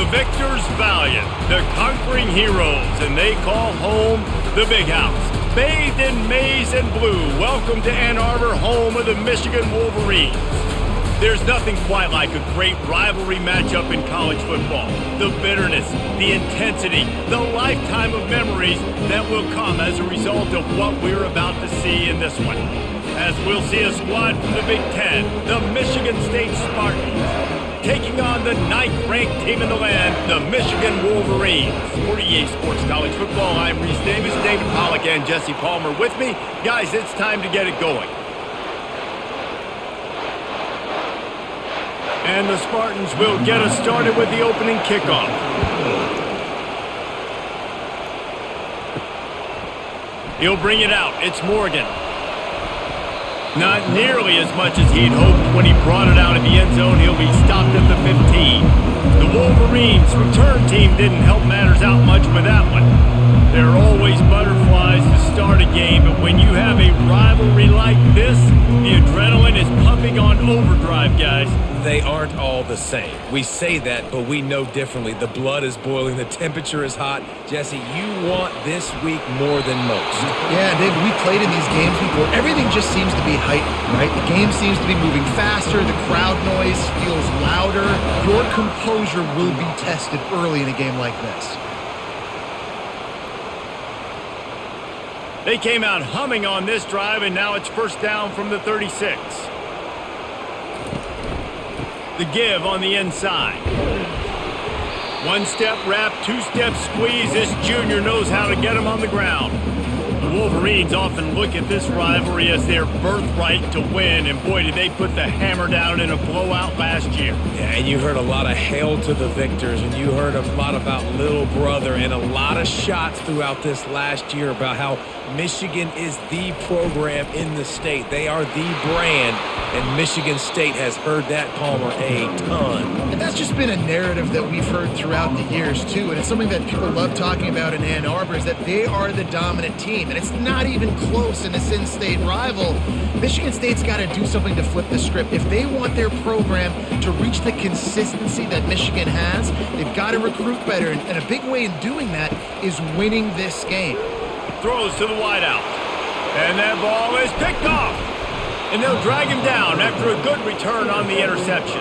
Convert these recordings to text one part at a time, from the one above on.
The victors valiant, the conquering heroes, and they call home the Big House. Bathed in maize and blue, welcome to Ann Arbor, home of the Michigan Wolverines. There's nothing quite like a great rivalry matchup in college football. The bitterness, the intensity, the lifetime of memories that will come as a result of what we're about to see in this one. As we'll see a squad from the Big Ten, the Michigan State Spartans, taking on the 9th-ranked team in the land, the Michigan Wolverines. For EA Sports College Football, I'm Reese Davis, David Pollack, and Jesse Palmer with me. Guys, it's time to get it going. And the Spartans will get us started with the opening kickoff. He'll bring it out. It's Morgan. Not nearly as much as he'd hoped when he brought it out of the end zone. He'll be stopped at the 15. The Wolverines' return team didn't help matters out much with that one. There are always butterflies to start a game, but when you have a rivalry like this, the adrenaline is pumping on overdrive, guys. They aren't all the same. We say that, but we know differently. The blood is boiling. The temperature is hot. Jesse, you want this week more than most. Yeah, David, we played in these games before. Everything just seems to be heightened, right? The game seems to be moving faster. The crowd noise feels louder. Your composure will be tested early in a game like this. They came out humming on this drive, and now it's first down from the 36. The give on the inside. One-step wrap, two-step squeeze. This junior knows how to get him on the ground. The Wolverines often look at this rivalry as their birthright to win, and boy, did they put the hammer down in a blowout last year. Yeah, and you heard a lot of hail to the victors, and you heard a lot about little brother, and a lot of shots throughout this last year about how Michigan is the program in the state. They are the brand, and Michigan State has heard that, Palmer, a ton. And that's just been a narrative that we've heard throughout the years, too, and it's something that people love talking about in Ann Arbor is that they are the dominant team, and it's not even close in this in-state rival. Michigan State's got to do something to flip the script. If they want their program to reach the consistency that Michigan has, they've got to recruit better, and a big way in doing that is winning this game. Throws to the wideout. And that ball is picked off. And they'll drag him down after a good return on the interception.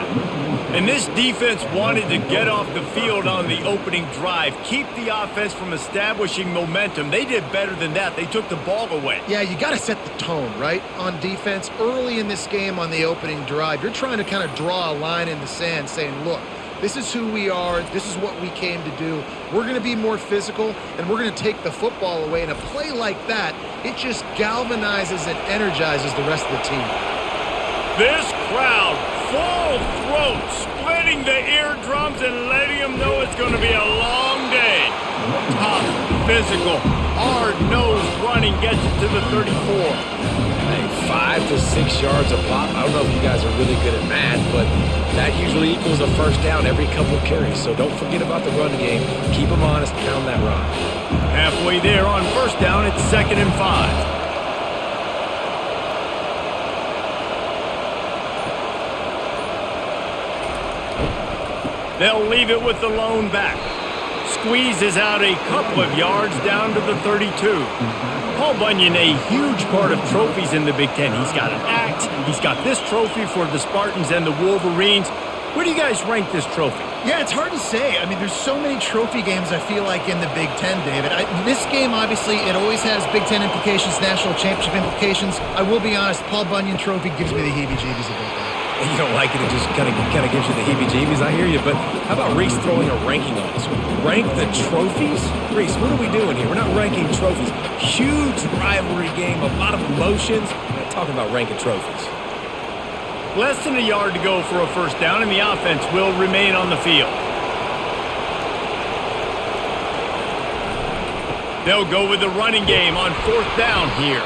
And this defense wanted to get off the field on the opening drive, keep the offense from establishing momentum. They did better than that. They took the ball away. Yeah, you got to set the tone, right, on defense. Early in this game on the opening drive, you're trying to kind of draw a line in the sand saying, look, this is who we are. This is what we came to do. We're going to be more physical, and we're going to take the football away. And a play like that, it just galvanizes and energizes the rest of the team. This crowd, full throat, splitting the eardrums and letting them know it's going to be a long day. Tough, physical, hard-nosed running gets it to the 34. 5 to 6 yards a pop. I don't know if you guys are really good at math, but that usually equals a first down every couple of carries. So don't forget about the run game. Keep them honest, pound that rock. Halfway there on first down, it's 2nd and 5. They'll leave it with the lone back. Squeezes out a couple of yards down to the 32. Paul Bunyan, a huge part of trophies in the Big Ten. He's got an axe. He's got this trophy for the Spartans and the Wolverines. Where do you guys rank this trophy? Yeah, it's hard to say. I mean, there's so many trophy games, I feel like, in the Big Ten, David. This game, obviously, it always has Big Ten implications, national championship implications. I will be honest, Paul Bunyan trophy gives me the heebie-jeebies a bit. You don't like it, it just kind of gives you the heebie-jeebies. I hear you, but how about Reese throwing a ranking on us? Rank the trophies? Reese, what are we doing here? We're not ranking trophies. Huge rivalry game, a lot of emotions. We're not talking about ranking trophies. Less than a yard to go for a first down, and the offense will remain on the field. They'll go with the running game on 4th down here.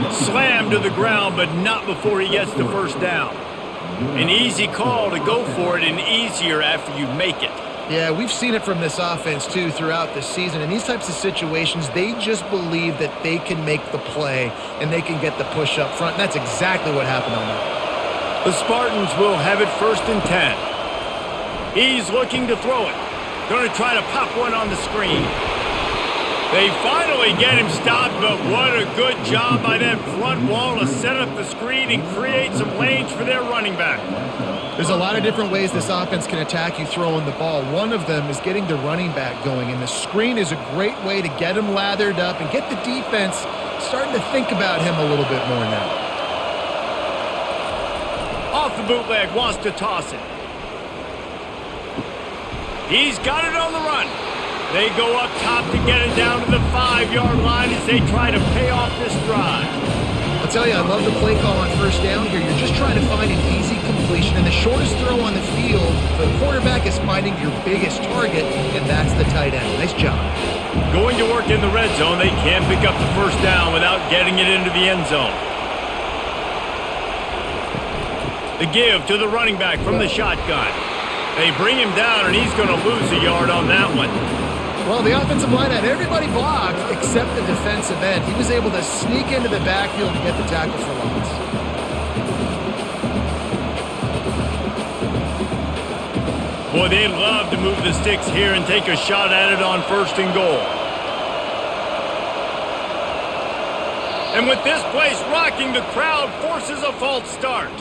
Slammed to the ground, but not before he gets the first down. An easy call to go for it, and easier after you make it. Yeah, we've seen it from this offense, too, throughout the season. In these types of situations, they just believe that they can make the play and they can get the push up front. And that's exactly what happened on that. The Spartans will have it 1st and 10. He's looking to throw it. Going to try to pop one on the screen. They finally get him stopped, but what a good job by that front wall to set up the screen and create some lanes for their running back. There's a lot of different ways this offense can attack you throwing the ball. One of them is getting the running back going, and the screen is a great way to get him lathered up and get the defense starting to think about him a little bit more now. Off the bootleg, wants to toss it. He's got it on the run. They go up top to get it down to the 5-yard line as they try to pay off this drive. I'll tell you, I love the play call on first down here. You're just trying to find an easy completion, and the shortest throw on the field, the quarterback is finding your biggest target, and that's the tight end. Nice job. Going to work in the red zone, they can't pick up the first down without getting it into the end zone. The give to the running back from the shotgun. They bring him down, and he's going to lose a yard on that one. Well, the offensive line had everybody blocked except the defensive end. He was able to sneak into the backfield and get the tackle for loss. Boy, they'd love to move the sticks here and take a shot at it on 1st and goal. And with this place rocking, the crowd forces a false start.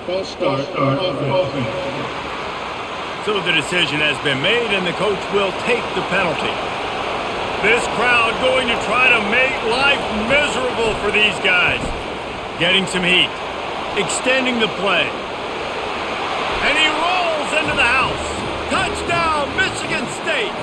False start. So the decision has been made, and the coach will take the penalty. This crowd going to try to make life miserable for these guys. Getting some heat. Extending the play. And he rolls into the house. Touchdown, Michigan State.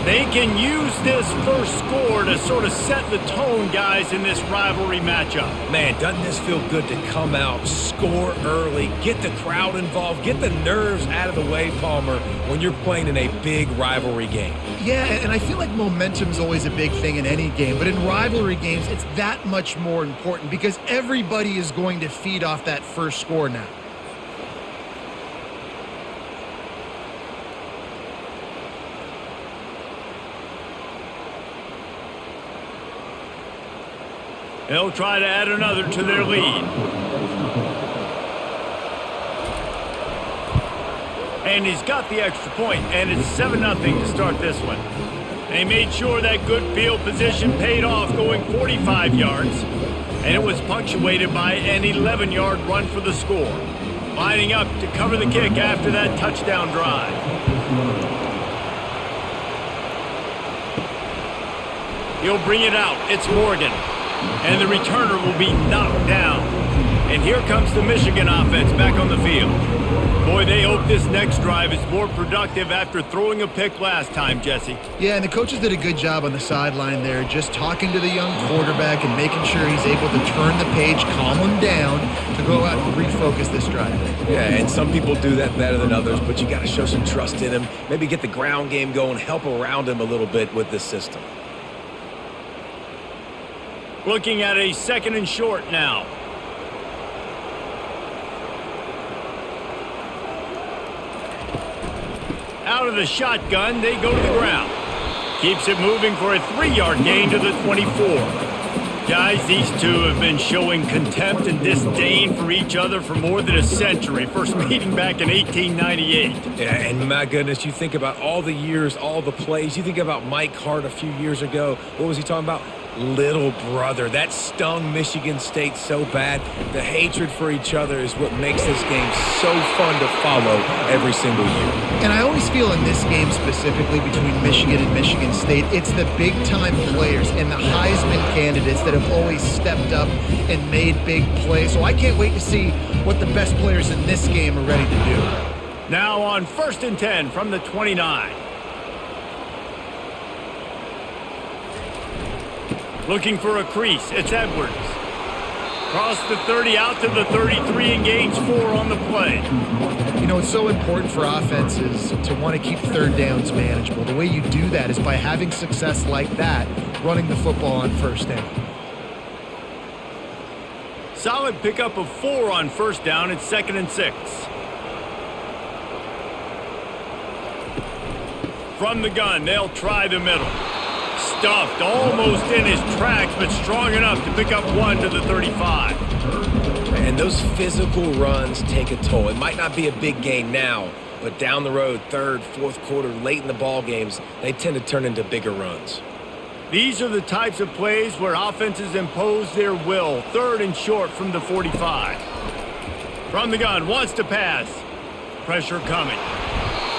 They can use this first score to sort of set the tone, guys, in this rivalry matchup. Man, doesn't this feel good to come out, score early, get the crowd involved, get the nerves out of the way, Palmer, when you're playing in a big rivalry game? Yeah, and I feel like momentum is always a big thing in any game, but in rivalry games, it's that much more important because everybody is going to feed off that first score now. They'll try to add another to their lead. And he's got the extra point, and it's 7-0 to start this one. They made sure that good field position paid off, going 45 yards, and it was punctuated by an 11-yard run for the score. Lining up to cover the kick after that touchdown drive. He'll bring it out. It's Morgan. And the returner will be knocked down. And here comes the Michigan offense back on the field. Boy, they hope this next drive is more productive after throwing a pick last time, Jesse. Yeah, and the coaches did a good job on the sideline there, just talking to the young quarterback and making sure he's able to turn the page, calm him down, to go out and refocus this drive. Yeah, and some people do that better than others, but you got to show some trust in him. Maybe get the ground game going, help around him a little bit with this system. Looking at a 2nd and short now. Out of the shotgun, they go to the ground. Keeps it moving for a 3-yard gain to the 24. Guys, these two have been showing contempt and disdain for each other for more than a century. First meeting back in 1898. Yeah, and my goodness, you think about all the years, all the plays. You think about Mike Hart a few years ago. What was he talking about? Little brother. That stung Michigan State so bad. The hatred for each other is what makes this game so fun to follow every single year. And I always feel in this game specifically between Michigan and Michigan State, it's the big-time players and the Heisman candidates that have always stepped up and made big plays. So I can't wait to see what the best players in this game are ready to do. Now on 1st and 10 from the 29. Looking for a crease. It's Edwards. Cross the 30 out to the 33 and gains 4 on the play. You know, it's so important for offenses to want to keep third downs manageable. The way you do that is by having success like that, running the football on first down. Solid pickup of 4 on first down. It's 2nd and 6. From the gun, they'll try the middle. Stuffed almost in his tracks, but strong enough to pick up 1 to the 35. And those physical runs take a toll. It might not be a big gain now, But down the road, third, fourth quarter, late in the ball games, they tend to turn into bigger runs. These are the types of plays where offenses impose their will. Third and short from the 45. From the gun, wants to pass. Pressure coming.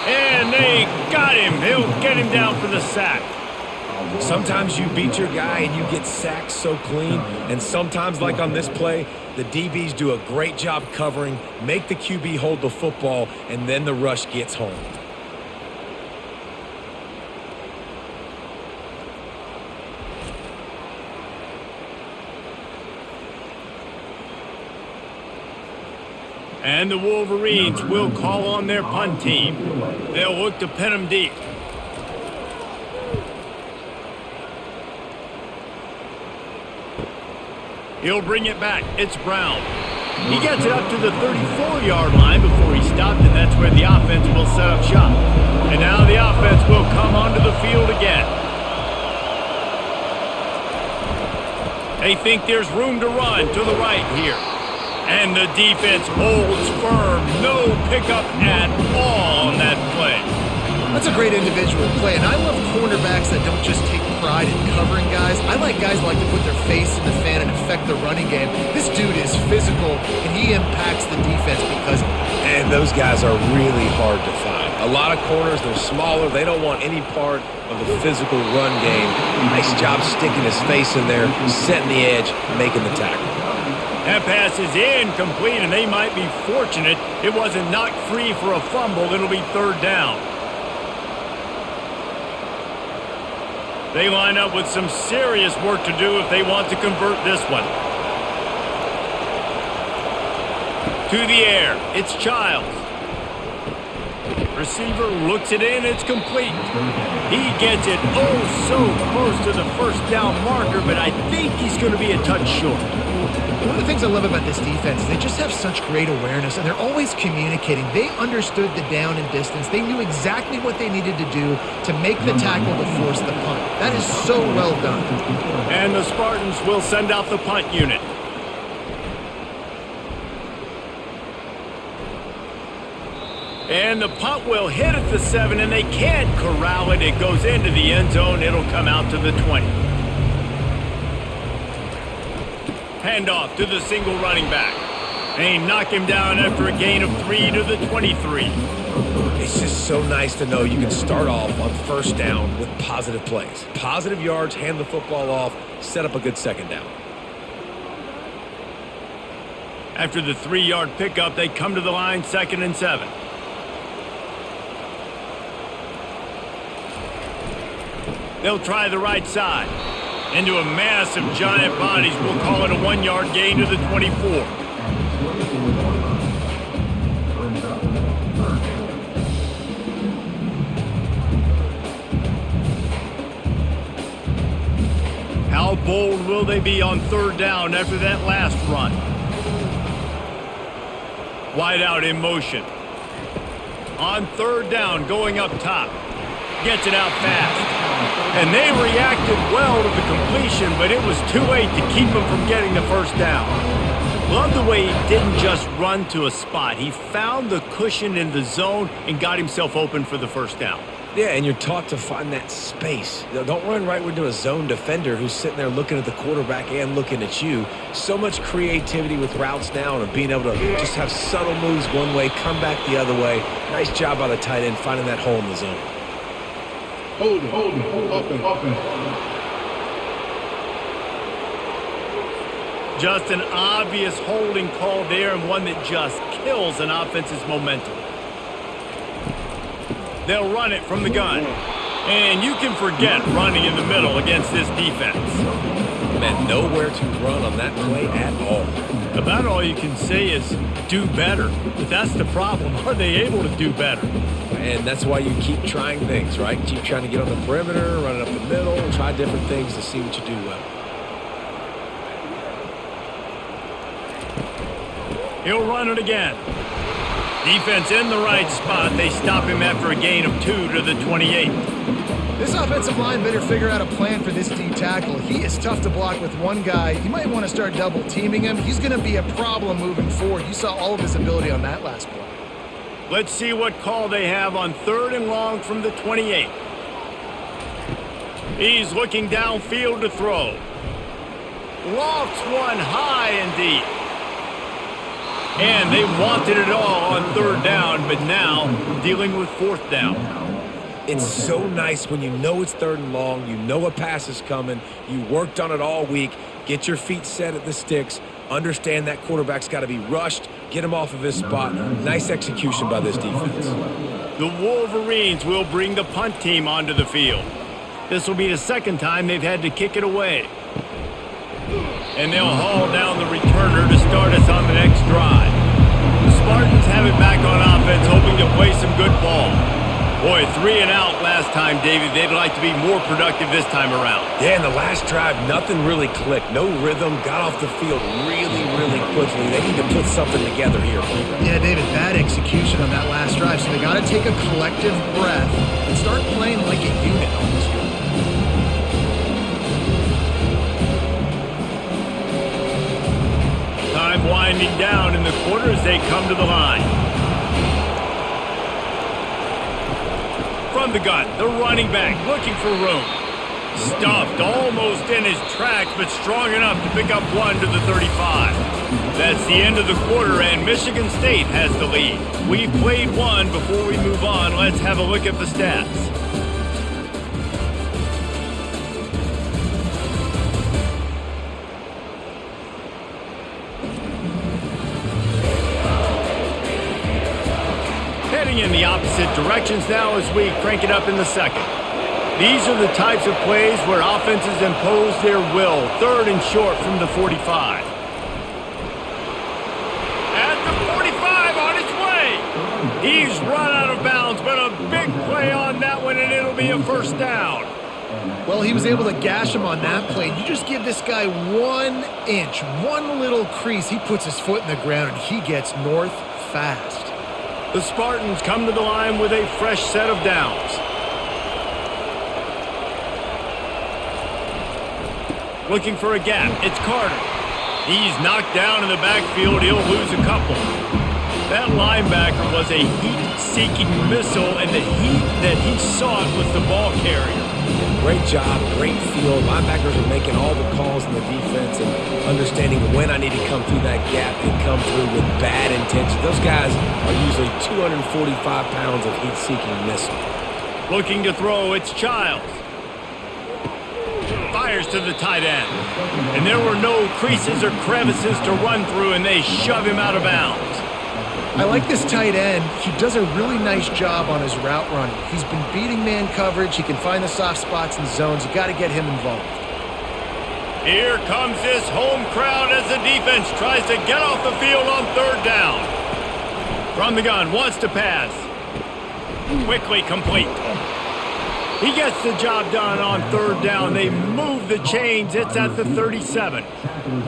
And they got him. He'll get him down for the sack. Sometimes you beat your guy and you get sacked so clean. And sometimes, like on this play, the DBs do a great job covering, make the QB hold the football, and then the rush gets home. And the Wolverines will call on their punt team. They'll look to pin them deep. He'll bring it back. It's Brown. He gets it up to the 34-yard line before he stopped, and that's where the offense will set up shop. And now the offense will come onto the field again. They think there's room to run to the right here. And the defense holds firm. No pickup at all on that play. That's a great individual play, and I love cornerbacks that don't just take pride in covering guys. I like guys who like to put their face in the fan and affect the running game. This dude is physical, and he impacts the defense because of it. And those guys are really hard to find. A lot of corners, they're smaller. They don't want any part of the physical run game. Nice job sticking his face in there, setting the edge, making the tackle. That pass is incomplete, and they might be fortunate it wasn't knocked free for a fumble. It'll be third down. They line up with some serious work to do if they want to convert this one. To the air, it's Childs. Receiver looks it in, it's complete. He gets it oh so close to the first down marker, but I think he's going to be a touch short. One of the things I love about this defense is they just have such great awareness, and they're always communicating. They understood the down and distance. They knew exactly what they needed to do to make the tackle to force the punt. That is so well done. And the Spartans will send out the punt unit. And the punt will hit at the 7, and they can't corral it. It goes into the end zone. It'll come out to the 20. Handoff to the single running back. They knock him down after a gain of 3 to the 23. It's just so nice to know you can start off on first down with positive plays. Positive yards, hand the football off, set up a good second down. After the 3-yard pickup, they come to the line, 2nd and 7. They'll try the right side. Into a mass of giant bodies. We'll call it a 1-yard gain to the 24. How bold will they be on third down after that last run? Wide out in motion. On third down, going up top. Gets it out fast. And they reacted well to the completion, but it was too late to keep him from getting the first down. Love the way he didn't just run to a spot. He found the cushion in the zone and got himself open for the first down. Yeah, and you're taught to find that space. Don't run right into a zone defender who's sitting there looking at the quarterback and looking at you. So much creativity with routes now and being able to just have subtle moves one way, come back the other way. Nice job by the tight end finding that hole in the zone. Hold offense. Just an obvious holding call there, and one that just kills an offense's momentum. They'll run it from the gun. And you can forget running in the middle against this defense. Man, nowhere to run on that play at all. About all you can say is do better. But that's the problem. Are they able to do better? And that's why you keep trying things, right? Keep trying to get on the perimeter, run it up the middle, try different things to see what you do well. He'll run it again. Defense in the right spot. They stop him after a gain of 2 to the 28. This offensive line better figure out a plan for this D tackle. He is tough to block with one guy. You might want to start double teaming him. He's going to be a problem moving forward. You saw all of his ability on that last play. Let's see what call they have on 3rd and long from the 28. He's looking downfield to throw. Lofts one high and deep. And they wanted it all on 3rd down, but now dealing with 4th down. It's so nice when you know it's 3rd and long, you know a pass is coming, you worked on it all week, get your feet set at the sticks, understand that quarterback's got to be rushed, get him off of his spot. Nice execution by this defense. The Wolverines will bring the punt team onto the field. This will be the 2nd time they've had to kick it away. And they'll haul down the returner to start us on the next drive. The Spartans have it back on offense, hoping to play some good ball. Boy, 3 and out last time, David. They'd like to be more productive this time around. Yeah, in the last drive, nothing really clicked. No rhythm, got off the field really, really quickly. They need to put something together here. Yeah, David, bad execution on that last drive, so they got to take a collective breath and start playing like a unit on this one. Time winding down in the quarter as they come to the line. From the gun, the running back looking for room. Stuffed almost in his tracks, but strong enough to pick up 1 to the 35. That's the end of the quarter, and Michigan State has the lead. We've played one. Before we move on, let's have a look at the stats. Heading in the opposite directions now as we crank it up in the 2nd. These are the types of plays where offenses impose their will. 3rd and short from the 45. At the 45 on its way. He's run out of bounds, but a big play on that one, and it'll be a 1st down. Well, he was able to gash him on that play. You just give this guy 1 inch, one little crease. He puts his foot in the ground, and he gets north fast. The Spartans come to the line with a fresh set of downs. Looking for a gap. It's Carter. He's knocked down in the backfield. He'll lose a couple. That linebacker was a heat-seeking missile, and the heat that he sought was the ball carrier. Great job, great field. Linebackers are making all the calls in the defense and understanding when I need to come through that gap and come through with bad intention. Those guys are usually 245 pounds of heat-seeking missile. Looking to throw, it's Childs. Fires to the tight end. And there were no creases or crevices to run through, and they shove him out of bounds. I like this tight end. He does a really nice job on his route running. He's been beating man coverage. He can find the soft spots and zones. You got to get him involved. Here comes this home crowd as the defense tries to get off the field on 3rd down. From the gun, wants to pass. Quickly complete. He gets the job done on 3rd down. They move the chains. It's at the 37.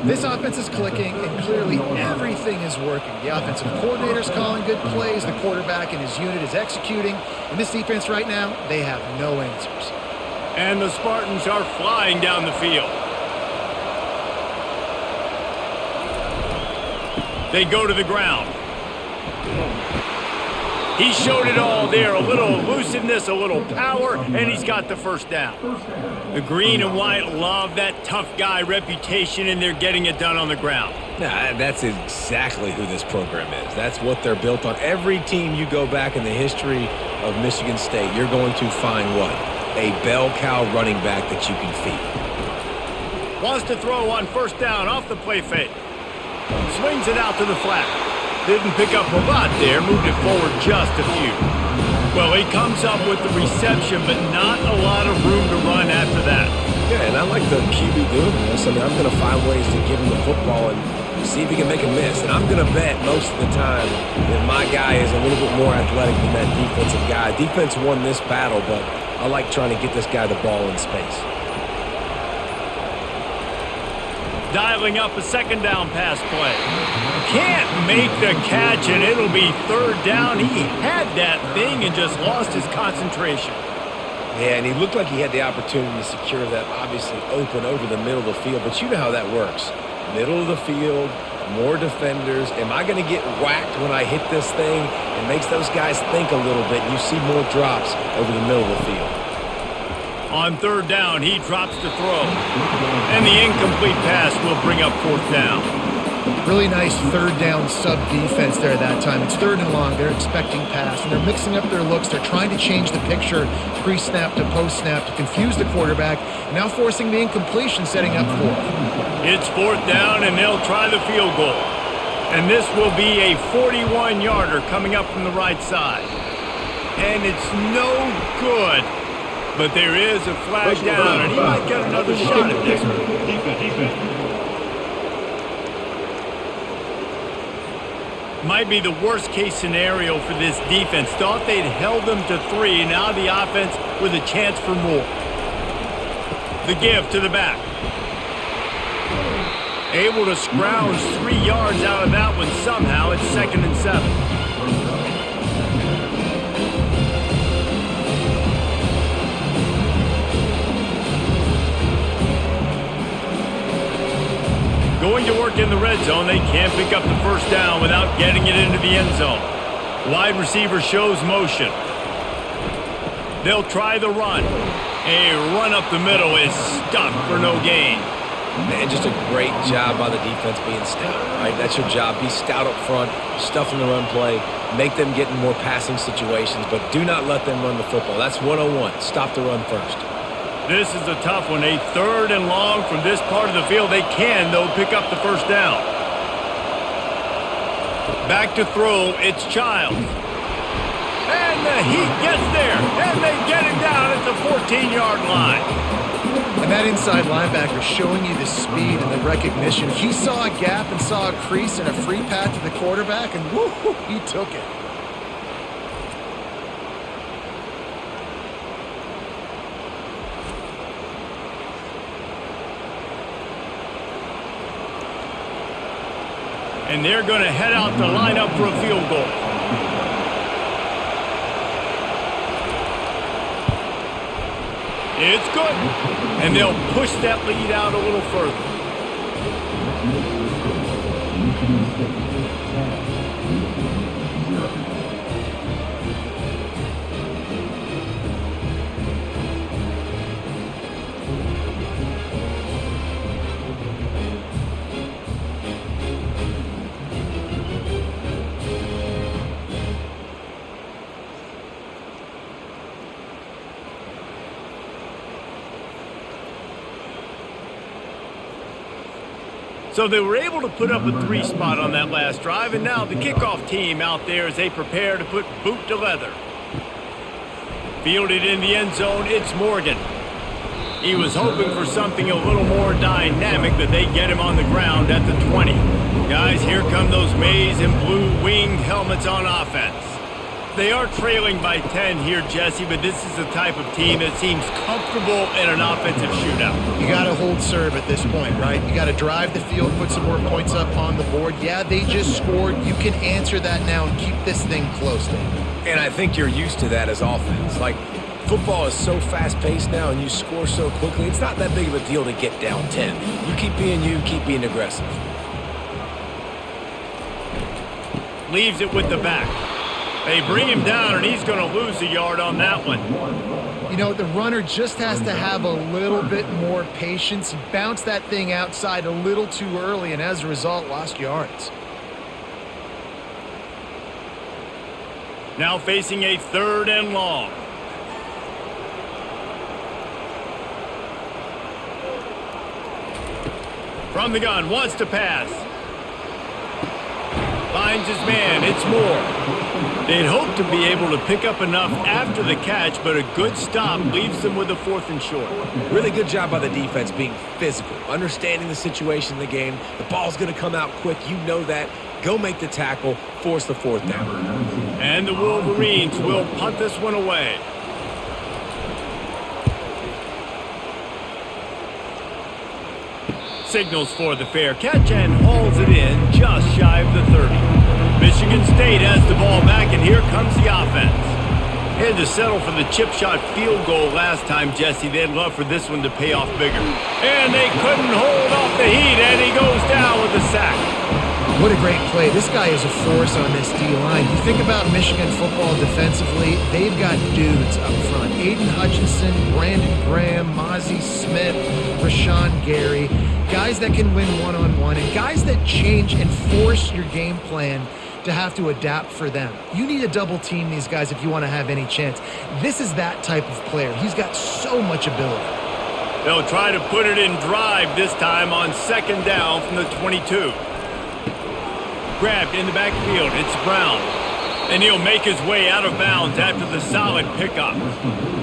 This offense is clicking, and clearly everything is working. The offensive coordinator's calling good plays. The quarterback and his unit is executing. And this defense right now, they have no answers. And the Spartans are flying down the field. They go to the ground. He showed it all there, a little elusiveness, a little power, and he's got the 1st down. The green and white love that tough guy reputation, and they're getting it done on the ground. Nah, that's exactly who this program is. That's what they're built on. Every team you go back in the history of Michigan State, you're going to find what? A bell cow running back that you can feed. Wants to throw on 1st down off the play fake. Swings it out to the flat. Didn't pick up a lot there, moved it forward just a few. Well, he comes up with the reception, but not a lot of room to run after that. Yeah, and I like the QB doing this. I mean, I'm going to find ways to give him the football and see if he can make a miss. And I'm going to bet most of the time that my guy is a little bit more athletic than that defensive guy. Defense won this battle, but I like trying to get this guy the ball in space. Dialing up a 2nd down pass play. Can't make the catch, and it'll be 3rd down. He had that thing and just lost his concentration. Yeah, and he looked like he had the opportunity to secure that obviously open over the middle of the field, but you know how that works. Middle of the field, more defenders. Am I going to get whacked when I hit this thing? It makes those guys think a little bit. You see more drops over the middle of the field. On third down, he drops to throw. And the incomplete pass will bring up fourth down. Really nice third down sub defense there that time. It's third and long. They're expecting pass, and they're mixing up their looks. They're trying to change the picture pre-snap to post-snap to confuse the quarterback, and now forcing the incompletion, setting up fourth. It's fourth down, and they'll try the field goal. And this will be a 41-yarder coming up from the right side. And it's no good. But there is a flag down, and he might get another shot at this one. Defense. Might be the worst-case scenario for this defense. Thought they'd held them to 3. Now the offense with a chance for more. The give to the back. Able to scrounge 3 yards out of that one somehow. It's 2nd and 7. Going to work in the red zone. They can't pick up the first down without getting it into the end zone. Wide receiver shows motion. They'll try the run. A run up the middle is stuck for no gain. Man, just a great job by the defense being stout, right? That's your job. Be stout up front, stuff in the run play, make them get in more passing situations, but do not let them run the football. That's 101. Stop the run first. This is a tough one. A third and long from this part of the field. They can, though, pick up the first down. Back to throw. It's Childs. And the Heat gets there. And they get him down at the 14-yard line. And that inside linebacker showing you the speed and the recognition. He saw a gap and saw a crease and a free path to the quarterback, and whoo, he took it. And they're going to head out to line up for a field goal. It's good. And they'll push that lead out a little further. So they were able to put up a 3 spot on that last drive, and now the kickoff team out there as they prepare to put boot to leather. Fielded in the end zone, it's Morgan. He was hoping for something a little more dynamic, but they get him on the ground at the 20. Guys, here come those maize and blue winged helmets on offense. They are trailing by 10 here, Jesse, but this is the type of team that seems comfortable in an offensive shootout. You got to hold serve at this point, right? You got to drive the field, put some more points up on the board. Yeah, they just scored. You can answer that now and keep this thing close, David. And I think you're used to that as offense. Like, football is so fast-paced now and you score so quickly, it's not that big of a deal to get down 10. You, keep being aggressive. Leaves it with the back. They bring him down, and he's going to lose a yard on that one. You know, the runner just has to have a little bit more patience. He bounced that thing outside a little too early, and as a result, lost yards. Now facing a 3rd and long. From the gun, wants to pass. Finds his man, it's Moore. They'd hoped to be able to pick up enough after the catch, but a good stop leaves them with a 4th and short. Really good job by the defense being physical, understanding the situation in the game. The ball's going to come out quick. You know that. Go make the tackle, force the 4th down. And the Wolverines will punt this one away. Signals for the fair catch and hauls it in just shy of the 30. Michigan State has the ball back, and here comes the offense. Had to settle for the chip shot field goal last time, Jesse. They'd love for this one to pay off bigger. And they couldn't hold off the Heat, and he goes down with a sack. What a great play. This guy is a force on this D-line. You think about Michigan football defensively, they've got dudes up front. Aiden Hutchinson, Brandon Graham, Mozzie Smith, Rashawn Gary. Guys that can win one-on-one and guys that change and force your game plan to have to adapt for them. You need to double team these guys if you want to have any chance. This is that type of player. He's got so much ability. They'll try to put it in drive this time on second down from the 22. Grabbed in the backfield, it's Brown. And he'll make his way out of bounds after the solid pickup.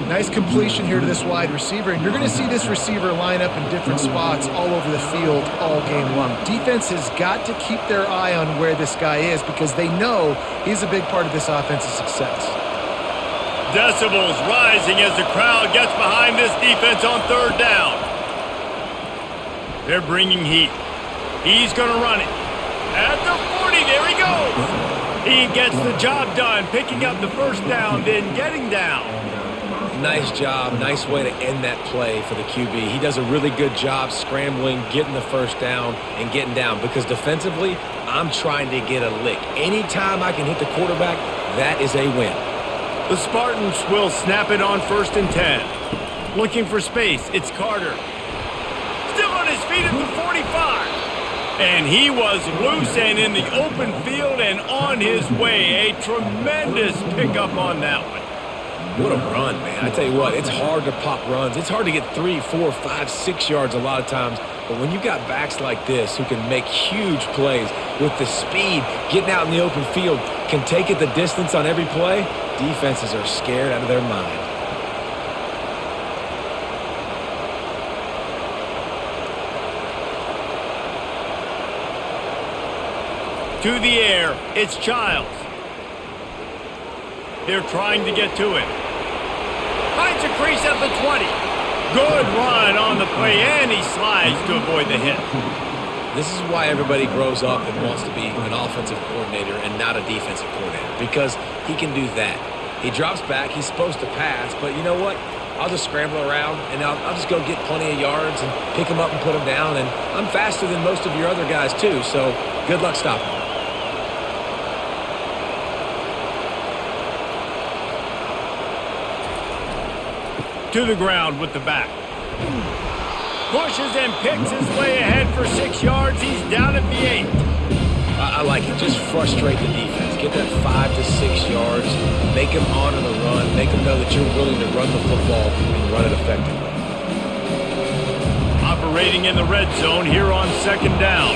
Nice completion here to this wide receiver, and you're going to see this receiver line up in different spots all over the field all game long. Defense has got to keep their eye on where this guy is because they know he's a big part of this offense's success. Decibels rising as the crowd gets behind this defense on third down. They're bringing heat. He's going to run it. At the 40, there he goes. He gets the job done, picking up the first down, then getting down. Nice job. Nice way to end that play for the QB. He does a really good job scrambling, getting the first down, and getting down. Because defensively, I'm trying to get a lick. Anytime I can hit the quarterback, that is a win. The Spartans will snap it on 1st and 10. Looking for space, it's Carter. Still on his feet at the 45. And he was loose and in the open field and on his way. A tremendous pickup on that one. What a run, man. I tell you what, it's hard to pop runs. It's hard to get 3, 4, 5, 6 yards a lot of times. But when you've got backs like this who can make huge plays with the speed, getting out in the open field, can take it the distance on every play, defenses are scared out of their mind. To the air, it's Childs. They're trying to get to it. Finds a crease at the 20. Good run on the play, and he slides to avoid the hit. This is why everybody grows up and wants to be an offensive coordinator and not a defensive coordinator, because he can do that. He drops back, he's supposed to pass, but you know what? I'll just scramble around, and I'll just go get plenty of yards and pick him up and put him down, and I'm faster than most of your other guys too, so good luck stopping him. To the ground with the back. Pushes and picks his way ahead for 6 yards. He's down at the 8. I like it. Just frustrate the defense. Get that 5 to 6 yards. Make them honor the run. Make them know that you're willing to run the football and run it effectively. Operating in the red zone here on second down.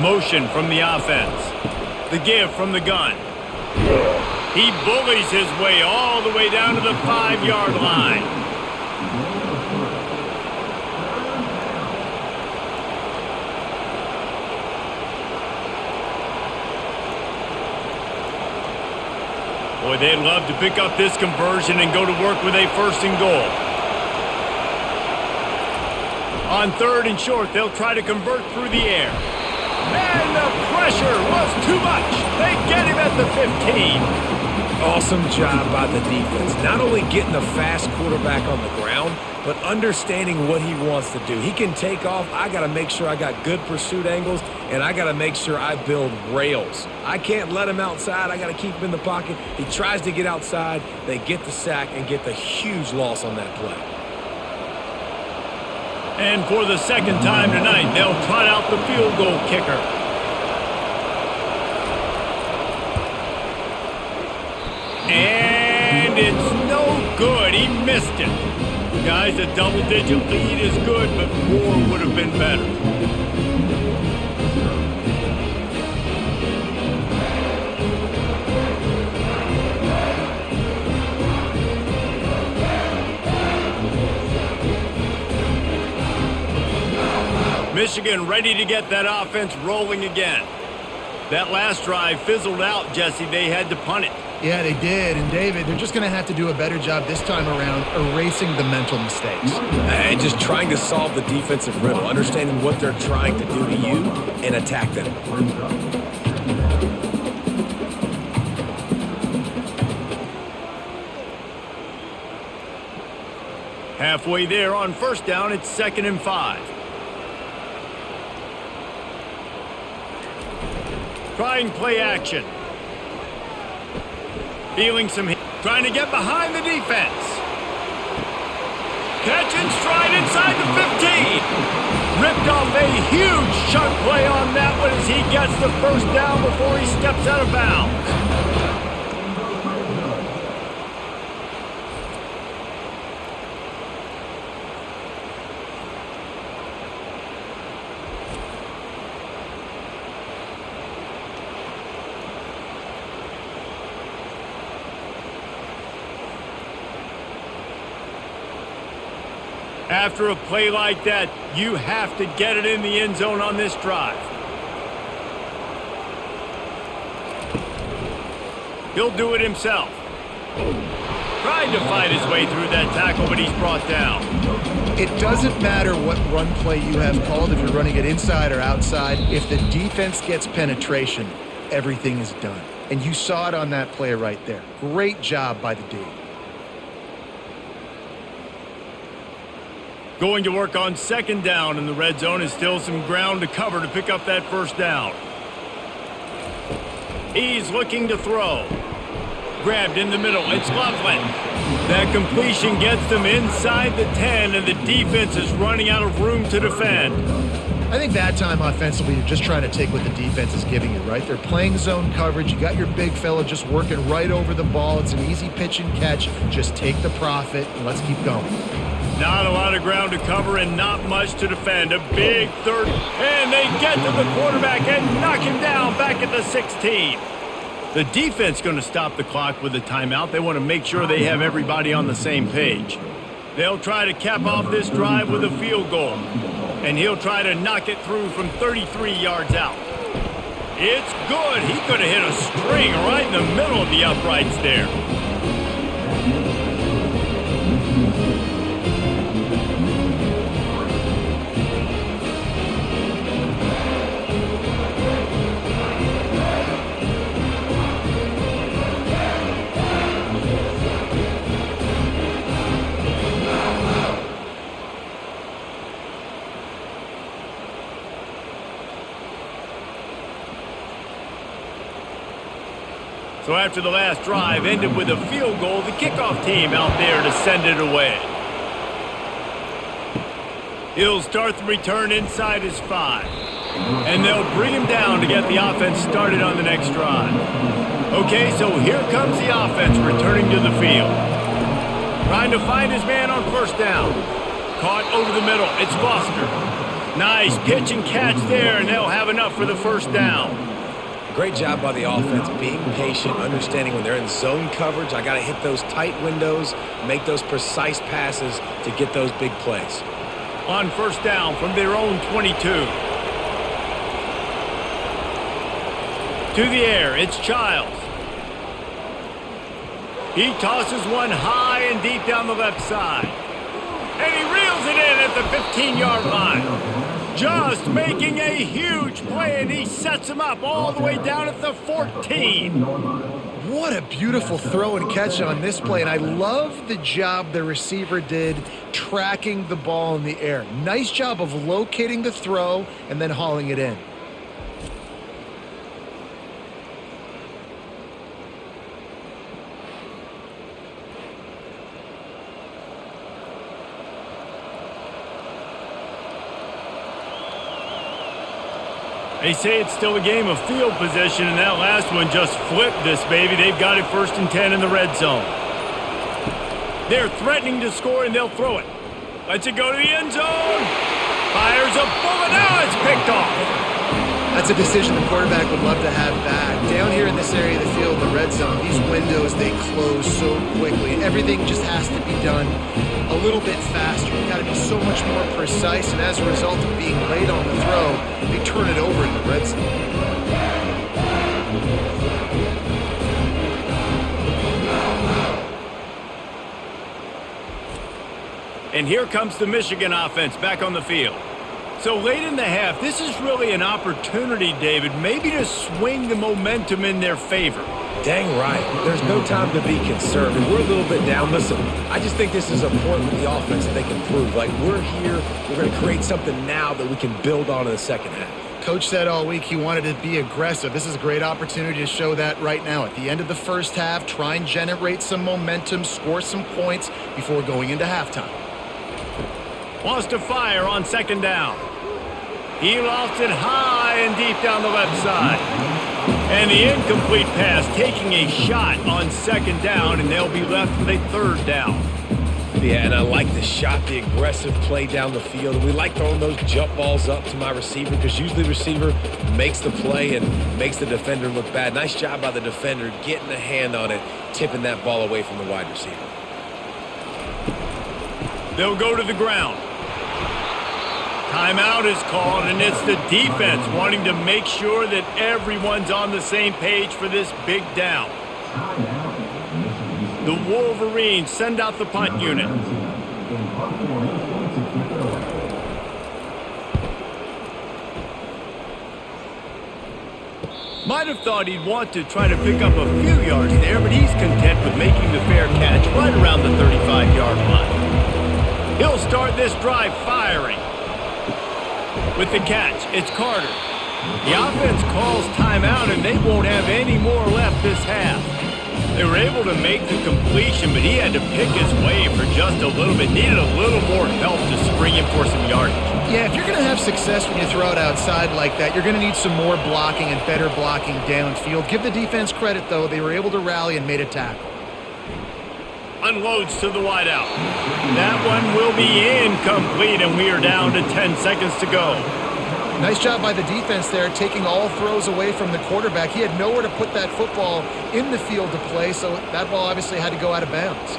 Motion from the offense. The give from the gun. He bullies his way all the way down to the 5-yard line. Boy, they'd love to pick up this conversion and go to work with a 1st and goal. On 3rd and short, they'll try to convert through the air. And the pressure was too much. They get him at the 15. Awesome job by the defense. Not only getting the fast quarterback on the ground, but understanding what he wants to do. He can take off. I got to make sure I got good pursuit angles, and I got to make sure I build rails. I can't let him outside. I got to keep him in the pocket. He tries to get outside. They get the sack and get the huge loss on that play. And for the second time tonight, they'll trot out the field goal kicker. And it's no good. He missed it. Guys, a double-digit lead is good, but more would have been better. Michigan ready to get that offense rolling again. That last drive fizzled out, Jesse. They had to punt it. Yeah, they did. And, David, they're just going to have to do a better job this time around erasing the mental mistakes. And just trying to solve the defensive riddle, understanding what they're trying to do to you and attack them. Halfway there on 1st down, it's 2nd and 5. Trying play action. Feeling some heat. Trying to get behind the defense. Catch and stride inside the 15. Ripped off a huge chunk play on that one as he gets the first down before he steps out of bounds. After a play like that, you have to get it in the end zone on this drive. He'll do it himself. Tried to fight his way through that tackle, but he's brought down. It doesn't matter what run play you have called, if you're running it inside or outside. If the defense gets penetration, everything is done. And you saw it on that play right there. Great job by the D. Going to work on second down in the red zone is still some ground to cover to pick up that first down. He's looking to throw. Grabbed in the middle. It's Loveland. That completion gets them inside the 10, and the defense is running out of room to defend. I think that time offensively, you're just trying to take what the defense is giving you, right? They're playing zone coverage. You got your big fella just working right over the ball. It's an easy pitch and catch. Just take the profit, and let's keep going. Not a lot of ground to cover and not much to defend. A big third, and they get to the quarterback and knock him down back at the 16. The defense going to stop the clock with a timeout. They want to make sure they have everybody on the same page. They'll try to cap off this drive with a field goal, and he'll try to knock it through from 33 yards out. It's good. He could have hit a string right in the middle of the uprights there. So after the last drive ended with a field goal, the kickoff team out there to send it away. He'll start the return inside his 5. And they'll bring him down to get the offense started on the next drive. Okay, so here comes the offense returning to the field. Trying to find his man on first down. Caught over the middle. It's Foster. Nice pitch and catch there, and they'll have enough for the first down. Great job by the offense, being patient, understanding when they're in zone coverage, I got to hit those tight windows, make those precise passes to get those big plays. On first down from their own 22. To the air, it's Childs. He tosses one high and deep down the left side. And he reels it in at the 15-yard line. Just making a huge play, and he sets him up all the way down at the 14. What a beautiful throw and catch on this play, and I love the job the receiver did tracking the ball in the air. Nice job of locating the throw and then hauling it in. They say it's still a game of field position, and that last one just flipped this baby. They've got it 1st and 10 in the red zone. They're threatening to score, and they'll throw it. Lets it go to the end zone. Fires a bullet. Now it's picked off. That's a decision the quarterback would love to have back. Down here in this area of the field, the red zone, these windows, they close so quickly. Everything just has to be done a little bit faster. You've got to be so much more precise, and as a result of being late on the throw, they turn it over in the red zone. And here comes the Michigan offense back on the field. So late in the half, this is really an opportunity, David, maybe to swing the momentum in their favor. Dang right. There's no time to be conservative. We're a little bit down. Listen, I just think this is a point with the offense that they can prove. Like, we're here, we're going to create something now that we can build on in the second half. Coach said all week he wanted to be aggressive. This is a great opportunity to show that right now. At the end of the first half, try and generate some momentum, score some points before going into halftime. Wants to fire on second down. He lofts it high and deep down the left side. And the incomplete pass taking a shot on second down, and they'll be left with a third down. Yeah, and I like the shot, the aggressive play down the field. We like throwing those jump balls up to my receiver because usually the receiver makes the play and makes the defender look bad. Nice job by the defender getting a hand on it, tipping that ball away from the wide receiver. They'll go to the ground. Timeout is called, and it's the defense wanting to make sure that everyone's on the same page for this big down. The Wolverines send out the punt unit. Might have thought he'd want to try to pick up a few yards there, but he's content with making the fair catch right around the 35-yard line. He'll start this drive firing. With the catch, it's Carter. The offense calls timeout, and they won't have any more left this half. They were able to make the completion, but he had to pick his way for just a little bit. Needed a little more help to spring him for some yardage. Yeah, if you're going to have success when you throw it outside like that, you're going to need some more blocking and better blocking downfield. Give the defense credit, though. They were able to rally and made a tackle. Unloads to the wideout. That one will be incomplete, and we are down to 10 seconds to go. Nice job by the defense there, taking all throws away from the quarterback. He had nowhere to put that football in the field to play, so that ball obviously had to go out of bounds.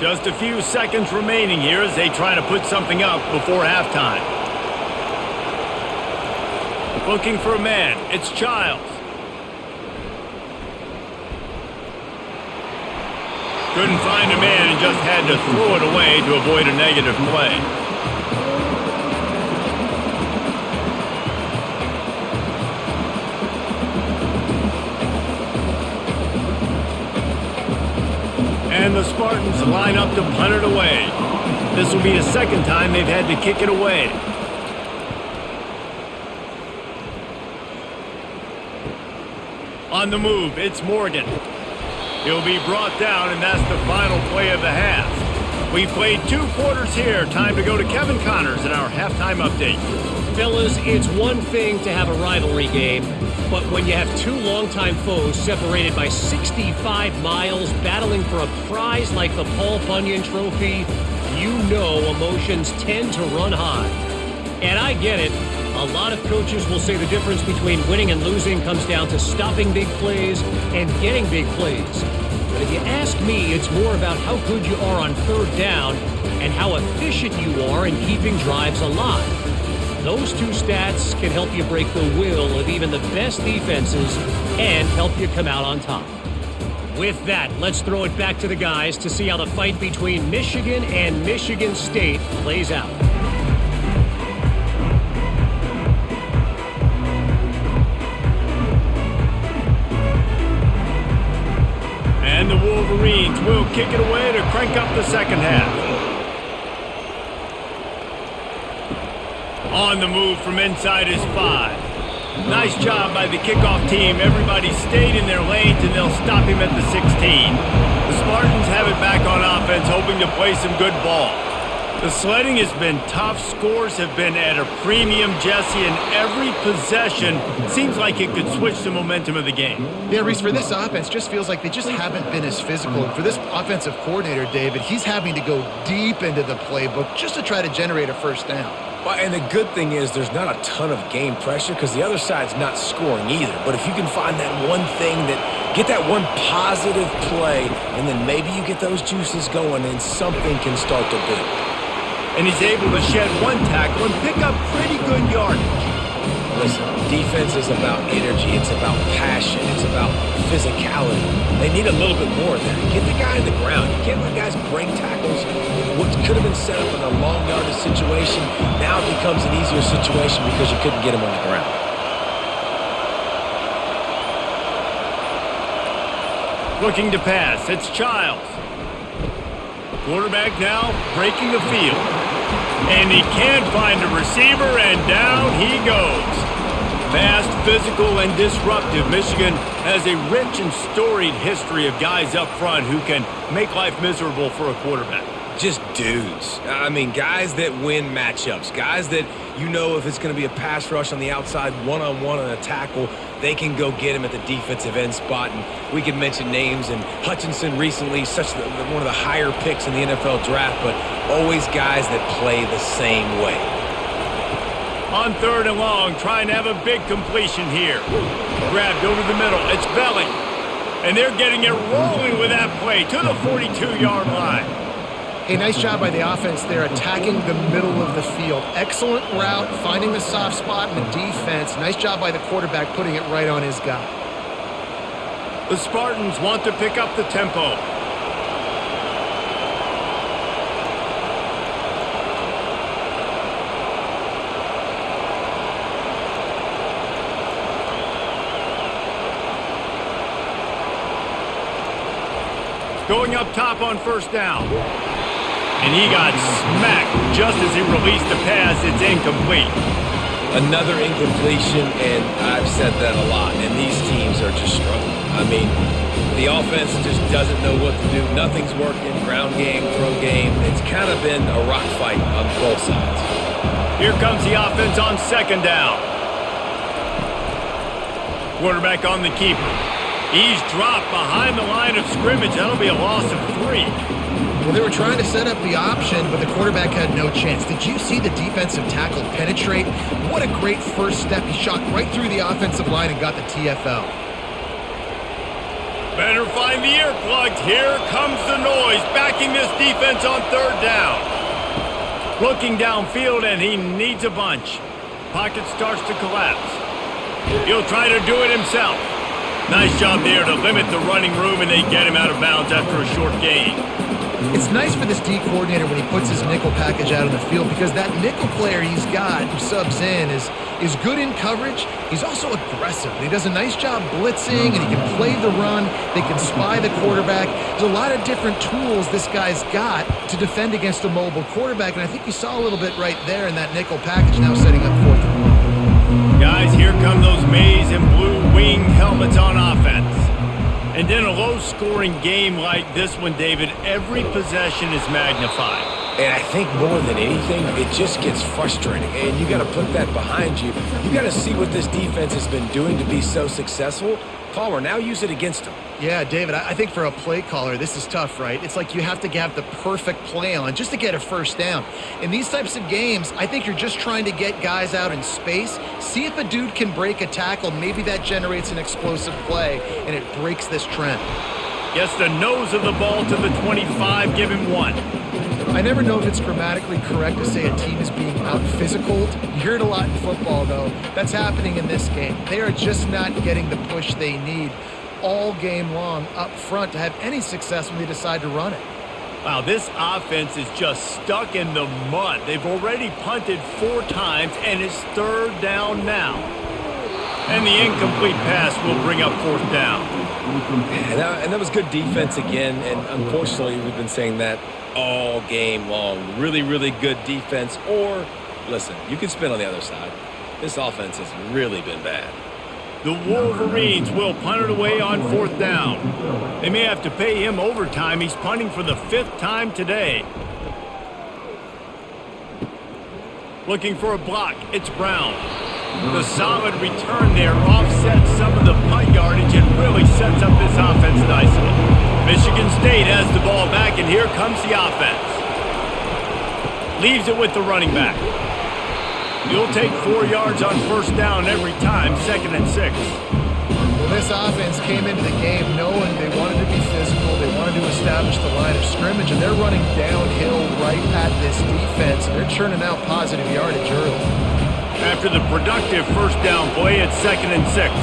Just a few seconds remaining here as they try to put something up before halftime. Looking for a man. It's Childs. Couldn't find a man and just had to throw it away to avoid a negative play. And the Spartans line up to punt it away. This will be the second time they've had to kick it away. On the move, it's Morgan. He'll be brought down, and that's the final play of the half. We've played 2 quarters here. Time to go to Kevin Connors in our halftime update. Fellas, it's one thing to have a rivalry game, but when you have 2 longtime foes separated by 65 miles battling for a prize like the Paul Bunyan Trophy, you know emotions tend to run high. And I get it. A lot of coaches will say the difference between winning and losing comes down to stopping big plays and getting big plays. But if you ask me, it's more about how good you are on third down and how efficient you are in keeping drives alive. Those 2 stats can help you break the will of even the best defenses and help you come out on top. With that, let's throw it back to the guys to see how the fight between Michigan and Michigan State plays out. And the Wolverines will kick it away to crank up the second half. On the move from inside is 5. Nice job by the kickoff team. Everybody stayed in their lanes, and they'll stop him at the 16. The Spartans have it back on offense, hoping to play some good ball. The sledding has been tough. Scores have been at a premium, Jesse, and every possession seems like it could switch the momentum of the game. Yeah, Reese, for this offense, just feels like they just haven't been as physical. For this offensive coordinator, David, he's having to go deep into the playbook just to try to generate a first down. Well, and the good thing is there's not a ton of game pressure because the other side's not scoring either. But if you can find that one thing get that one positive play, and then maybe you get those juices going and something can start to build. And he's able to shed 1 tackle and pick up pretty good yardage. Listen, defense is about energy. It's about passion. It's about physicality. They need a little bit more of that. Get the guy on the ground. You can't let guys break tackles. What could have been set up in a long yardage situation now becomes an easier situation because you couldn't get him on the ground. Looking to pass, it's Childs. Quarterback now breaking the field. And he can't find a receiver, and down he goes. Fast, physical, and disruptive, Michigan has a rich and storied history of guys up front who can make life miserable for a quarterback. Just dudes. I mean, guys that win matchups. Guys that, you know, if it's going to be a pass rush on the outside, one-on-one on a tackle, they can go get him at the defensive end spot. And we can mention names, and Hutchinson recently, one of the higher picks in the NFL draft, but always guys that play the same way. On 3rd and long, trying to have a big completion here. Grabbed over the middle. It's Belly. And they're getting it rolling with that play to the 42-yard line. Hey, nice job by the offense there, attacking the middle of the field. Excellent route, finding the soft spot in the defense. Nice job by the quarterback putting it right on his guy. The Spartans want to pick up the tempo. Going up top on 1st down. And he got smacked just as he released the pass. It's incomplete. Another incompletion, and I've said that a lot, and these teams are just struggling. I mean, the offense just doesn't know what to do. Nothing's working. Ground game, throw game. It's kind of been a rock fight on both sides. Here comes the offense on 2nd down. Quarterback on the keeper. He's dropped behind the line of scrimmage. That'll be a loss of 3. Well, they were trying to set up the option, but the quarterback had no chance. Did you see the defensive tackle penetrate? What a great first step. He shot right through the offensive line and got the TFL. Better find the earplugs. Here comes the noise, backing this defense on 3rd down. Looking downfield, and he needs a bunch. Pocket starts to collapse. He'll try to do it himself. Nice job there to limit the running room, and they get him out of bounds after a short gain. It's nice for this D coordinator when he puts his nickel package out on the field, because that nickel player he's got who subs in is good in coverage. He's also aggressive. And he does a nice job blitzing, and he can play the run. They can spy the quarterback. There's a lot of different tools this guy's got to defend against a mobile quarterback, and I think you saw a little bit right there in that nickel package, now setting up 4th and 1. Guys, here come those maize and blue winged helmets on offense. And in a low-scoring game like this one, David, every possession is magnified. And I think more than anything, it just gets frustrating. And you got to put that behind you. You got to see what this defense has been doing to be so successful. Palmer, now use it against them. Yeah, David, I think for a play caller, this is tough, right? It's like you have to have the perfect play on just to get a 1st down. In these types of games, I think you're just trying to get guys out in space, see if a dude can break a tackle. Maybe that generates an explosive play, and it breaks this trend. Gets the nose of the ball to the 25, give him 1. I never know if it's grammatically correct to say a team is being out-physicaled. You hear it a lot in football, though. That's happening in this game. They are just not getting the push they need all game long up front to have any success when they decide to run it. Wow, this offense is just stuck in the mud. They've already punted 4 times, and it's 3rd down now. And the incomplete pass will bring up 4th down. And that was good defense again, and unfortunately we've been saying that all game long. Really, really good defense. Or, listen, you can spin on the other side. This offense has really been bad. The Wolverines will punt it away on 4th down. They may have to pay him overtime. He's punting for the 5th time today. Looking for a block. It's Brown. The solid return there offsets some of the punt yardage and really sets up this offense nicely. Michigan State has the ball back, and here comes the offense. Leaves it with the running back. You'll take 4 yards on 1st down every time, 2nd and 6. Well, this offense came into the game knowing they wanted to be physical, they wanted to establish the line of scrimmage, and they're running downhill right at this defense. They're churning out positive yardage early. After the productive 1st down play, it's 2nd and 6.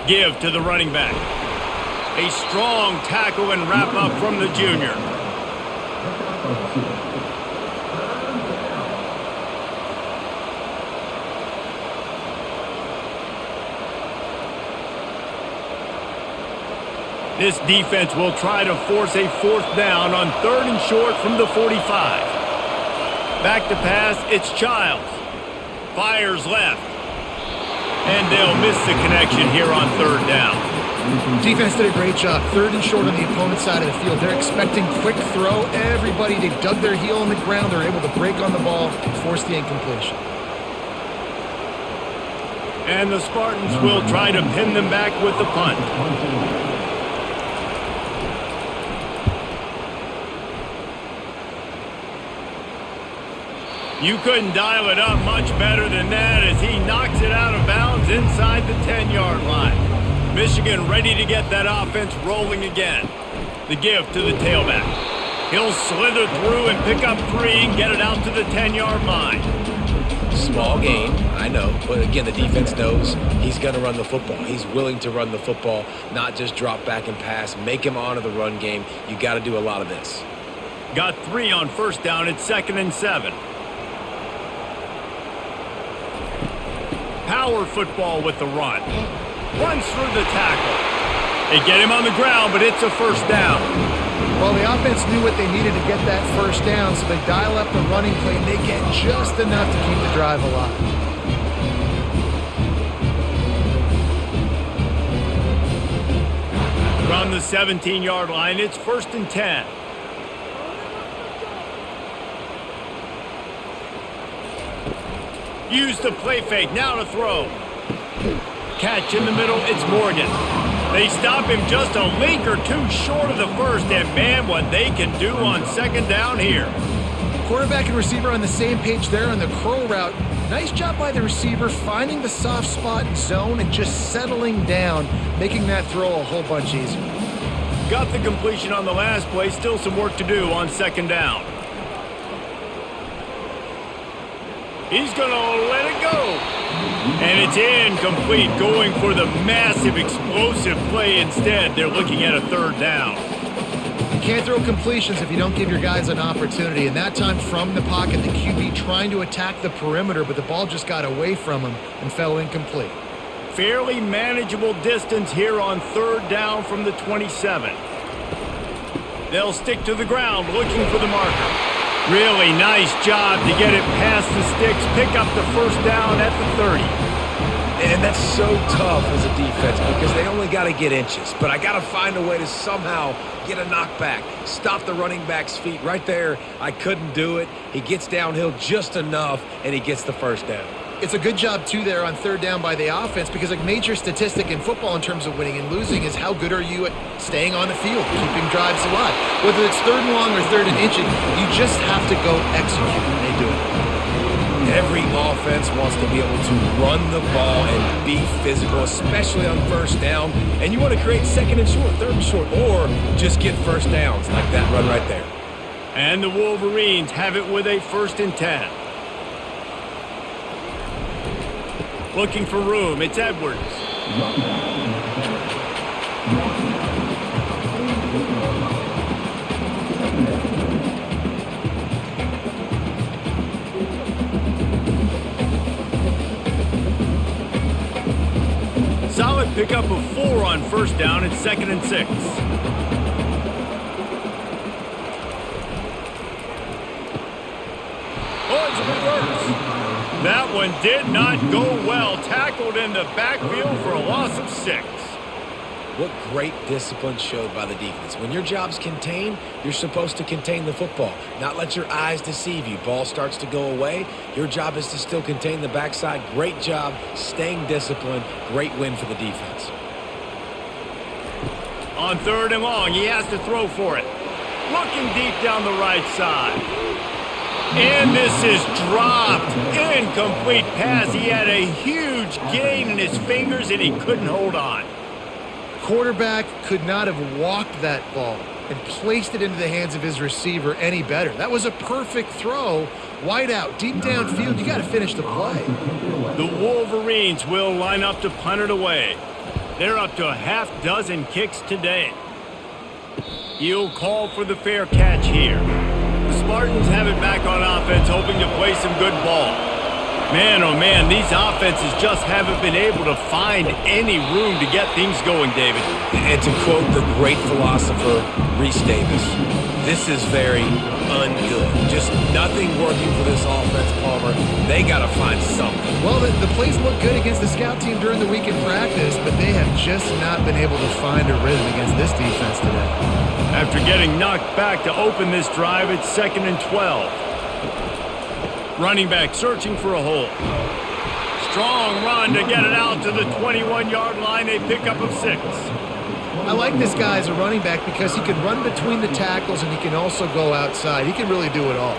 Give to the running back. A strong tackle and wrap up from the junior. This defense will try to force a 4th down on 3rd and short from the 45. Back to pass, it's Childs. Fires left. And they'll miss the connection here on 3rd down. Defense did a great job. 3rd and short on the opponent's side of the field. They're expecting quick throw. Everybody, they dug their heel on the ground. They're able to break on the ball, force the incompletion. And the Spartans will try to pin them back with the punt. You couldn't dial it up much better than that as he knocks it out of bounds inside the 10-yard line. Michigan ready to get that offense rolling again. The give to the tailback. He'll slither through and pick up 3 and get it out to the 10-yard line. Small gain, I know, but again, the defense knows he's going to run the football. He's willing to run the football, not just drop back and pass, make him honor the run game. You got to do a lot of this. Got 3 on 1st down. It's 2nd and 7. Power football with the run. Runs through the tackle. They get him on the ground, but it's a 1st down. Well, the offense knew what they needed to get that 1st down, so they dial up the running play, and they get just enough to keep the drive alive. From the 17-yard line, it's 1st and 10. Use the play fake, now to throw. Catch in the middle, it's Morgan. They stop him just a link or 2 short of the 1st, and man, what they can do on 2nd down here. Quarterback and receiver on the same page there on the curl route. Nice job by the receiver finding the soft spot in zone and just settling down, making that throw a whole bunch easier. Got the completion on the last play, still some work to do on 2nd down. He's going to let it go. And it's incomplete, going for the massive explosive play instead. They're looking at a 3rd down. You can't throw completions if you don't give your guys an opportunity. And that time from the pocket, the QB trying to attack the perimeter, but the ball just got away from him and fell incomplete. Fairly manageable distance here on 3rd down from the 27. They'll stick to the ground looking for the marker. Really nice job to get it past the sticks, pick up the 1st down at the 30. And that's so tough as a defense because they only got to get inches. But I got to find a way to somehow get a knockback, stop the running back's feet. Right there, I couldn't do it. He gets downhill just enough, and he gets the 1st down. It's a good job, too, there on 3rd down by the offense because a major statistic in football in terms of winning and losing is how good are you at staying on the field, keeping drives alive. Whether it's 3rd and long or 3rd and inching, you just have to go execute, and they do it. Every offense wants to be able to run the ball and be physical, especially on 1st down. And you want to create 2nd and short, 3rd and short, or just get 1st downs like that run right there. And the Wolverines have it with a 1st and 10. Looking for room, it's Edwards. Solid pickup of 4 on 1st down, it's 2nd and 6. Oh, it's a reverse. That one did not go well. Tackled in the backfield for a loss of 6. What great discipline showed by the defense. When your job's contained, you're supposed to contain the football, not let your eyes deceive you. Ball starts to go away. Your job is to still contain the backside. Great job staying disciplined. Great win for the defense. On 3rd and long, he has to throw for it. Looking deep down the right side. And this is dropped. Incomplete pass. He had a huge gain in his fingers and he couldn't hold on. Quarterback could not have walked that ball and placed it into the hands of his receiver any better. That was a perfect throw. Wide out, deep downfield. You got to finish the play. The Wolverines will line up to punt it away. They're up to a half-dozen kicks today. He'll call for the fair catch here. The Spartans have it back on offense, hoping to play some good ball. Man, oh man, these offenses just haven't been able to find any room to get things going, David. And to quote the great philosopher, Reese Davis, this is very ungood. Just nothing working for this offense, Palmer. They got to find something. Well, the plays look good against the scout team during the week in practice, but they have just not been able to find a rhythm against this defense today. After getting knocked back to open this drive, it's 2nd and 12. Running back searching for a hole. Strong run to get it out to the 21-yard line. A pickup of 6. I like this guy as a running back because he can run between the tackles and he can also go outside. He can really do it all.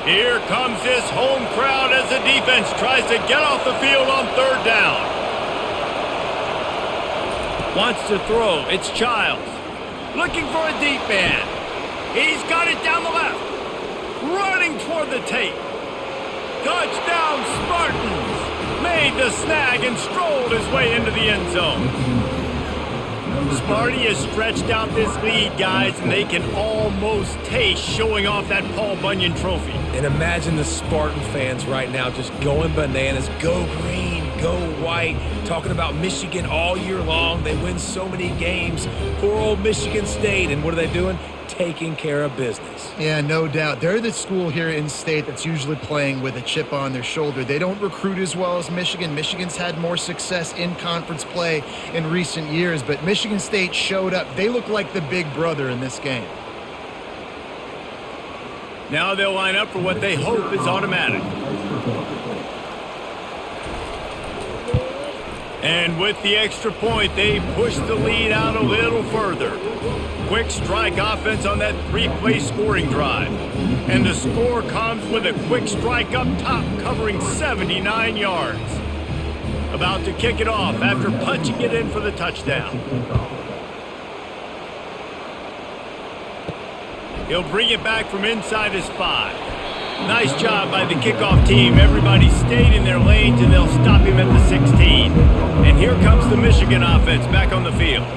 Here comes this home crowd as the defense tries to get off the field on 3rd down. Wants to throw. It's Childs. Looking for a deep man. He's got it down the left. Running toward the tape. Touchdown, Spartans. Made the snag and strolled his way into the end zone. Sparty has stretched out this lead, guys, and they can almost taste showing off that Paul Bunyan trophy. And imagine the Spartan fans right now just going bananas. Go green, go white. Talking about Michigan all year long. They win so many games. Poor old Michigan State. And what are they doing? Taking care of business. Yeah, no doubt. They're the school here in state that's usually playing with a chip on their shoulder. They don't recruit as well as Michigan. Michigan's had more success in conference play in recent years, but Michigan State showed up. They look like the big brother in this game. Now they'll line up for what they hope is automatic. And with the extra point, they push the lead out a little further. Quick strike offense on that 3-play scoring drive. And the score comes with a quick strike up top covering 79 yards. About to kick it off after punching it in for the touchdown. He'll bring it back from inside his 5. Nice job by the kickoff team. Everybody stayed in their lanes, and they'll stop him at the 16. And here comes the Michigan offense back on the field.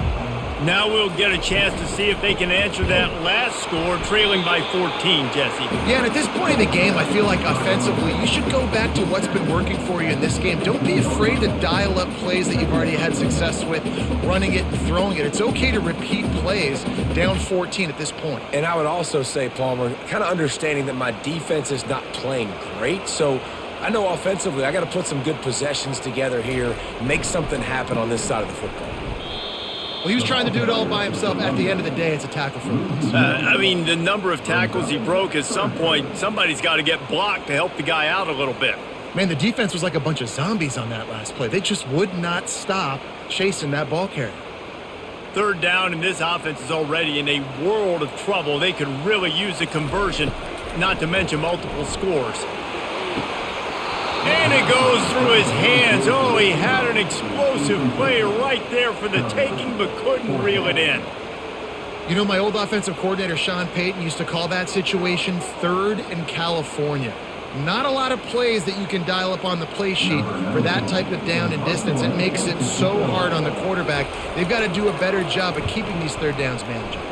Now we'll get a chance to see if they can answer that last score, trailing by 14, Jesse. Yeah, and at this point in the game, I feel like offensively, you should go back to what's been working for you in this game. Don't be afraid to dial up plays that you've already had success with, running it and throwing it. It's okay to repeat plays down 14 at this point. And I would also say, Palmer, kind of understanding that my defense is not playing great, so I know offensively I got to put some good possessions together here, make something happen on this side of the football. Well, he was trying to do it all by himself. At the end of the day, it's a tackle for loss. I mean, the number of tackles he broke, at some point, somebody's got to get blocked to help the guy out a little bit. Man, the defense was like a bunch of zombies on that last play. They just would not stop chasing that ball carrier. 3rd down, and this offense is already in a world of trouble. They could really use a conversion, not to mention multiple scores. And it goes through his hands. Oh, he had an explosive play right there for the taking, but couldn't reel it in. You know, my old offensive coordinator, Sean Payton, used to call that situation 3rd and California. Not a lot of plays that you can dial up on the play sheet for that type of down and distance. It makes it so hard on the quarterback. They've got to do a better job of keeping these 3rd downs manageable.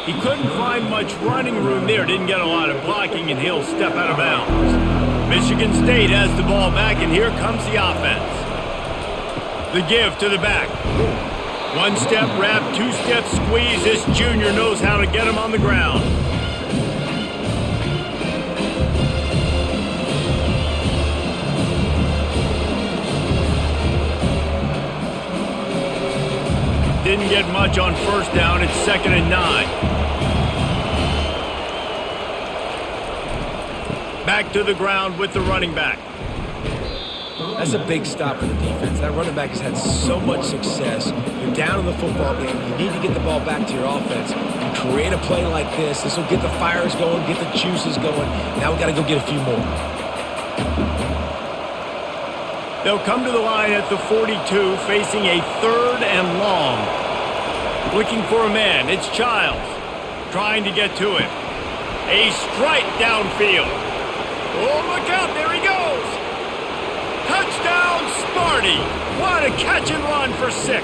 He couldn't find much running room there. Didn't get a lot of blocking, and he'll step out of bounds. Michigan State has the ball back, and here comes the offense. The give to the back. 1-step wrap, 2-step squeeze. This junior knows how to get him on the ground. Didn't get much on 1st down. It's 2nd and 9. Back to the ground with the running back. That's a big stop for the defense. That running back has had so much success. You're down in the football game. You need to get the ball back to your offense. You create a play like this. This will get the fires going, get the juices going. Now we got to go get a few more. They'll come to the line at the 42, facing a 3rd and long. Looking for a man. It's Childs. Trying to get to him. A strike downfield. Oh, look out. There he goes. Touchdown, Sparty. What a catch and run for 6.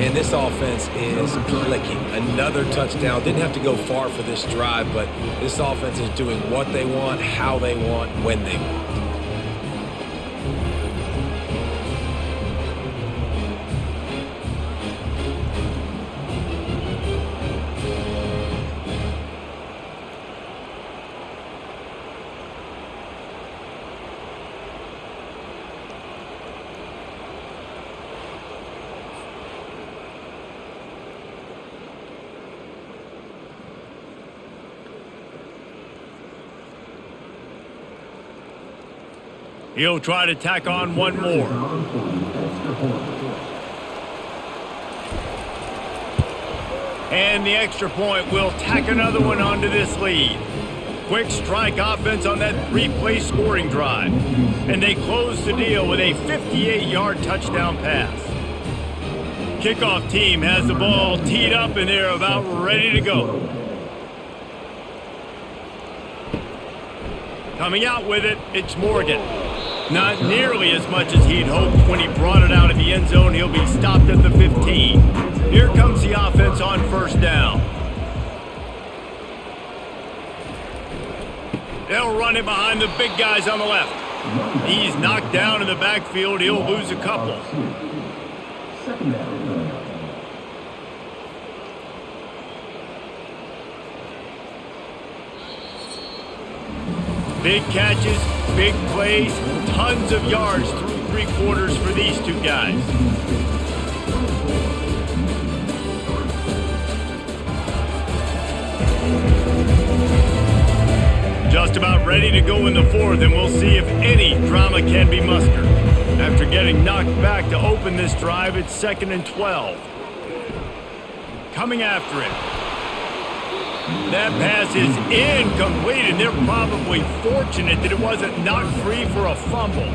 And this offense is clicking. Another touchdown. Didn't have to go far for this drive, but this offense is doing what they want, how they want, when they want. He'll try to tack on one more. And the extra point will tack another one onto this lead. Quick strike offense on that 3-play scoring drive. And they close the deal with a 58-yard touchdown pass. Kickoff team has the ball teed up and they're about ready to go. Coming out with it, it's Morgan. Not nearly as much as he'd hoped when he brought it out of the end zone. He'll be stopped at the 15. Here comes the offense on first down. They'll run it behind the big guys on the left. He's knocked down in the backfield. He'll lose a couple. Big catches, big plays, tons of yards through 3 quarters for these two guys. Just about ready to go in the 4th, and we'll see if any drama can be mustered. After getting knocked back to open this drive, it's 2nd and 12. Coming after it. That pass is incomplete, and they're probably fortunate that it wasn't knocked free for a fumble.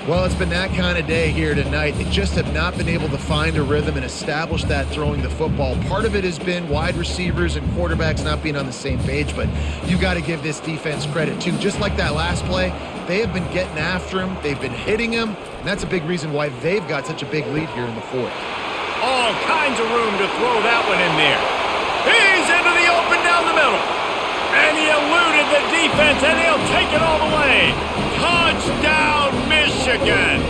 Well, it's been that kind of day here tonight. They just have not been able to find a rhythm and establish that throwing the football. Part of it has been wide receivers and quarterbacks not being on the same page, but you got to give this defense credit too. Just like that last play, they have been getting after him. They've been hitting him, and that's a big reason why they've got such a big lead here in the 4th. All kinds of room to throw that one in there. He's into the open down the middle. And he eluded the defense, and he'll take it all the way. Touchdown, Michigan!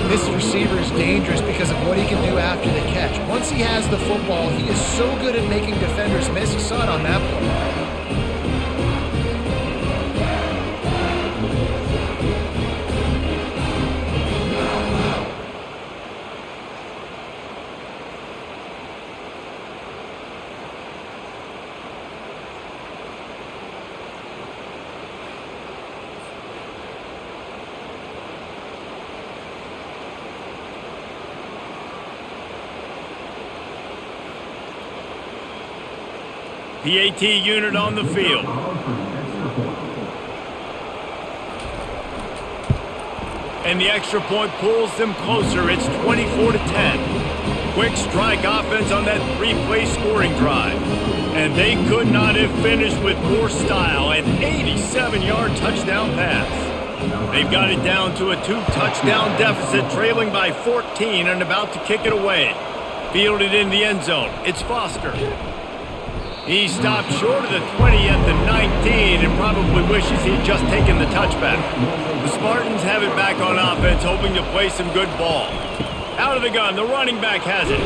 This receiver is dangerous because of what he can do after the catch. Once he has the football, he is so good at making defenders miss. You saw it on that play. PAT unit on the field. And the extra point pulls them closer. It's 24-10. Quick strike offense on that 3-play scoring drive. And they could not have finished with more style. An 87-yard touchdown pass. They've got it down to a 2-touchdown deficit, trailing by 14 and about to kick it away. Fielded in the end zone. It's Foster. He stopped short of the 20 at the 19 and probably wishes he'd just taken the touchback. The Spartans have it back on offense, hoping to play some good ball. Out of the gun, the running back has it.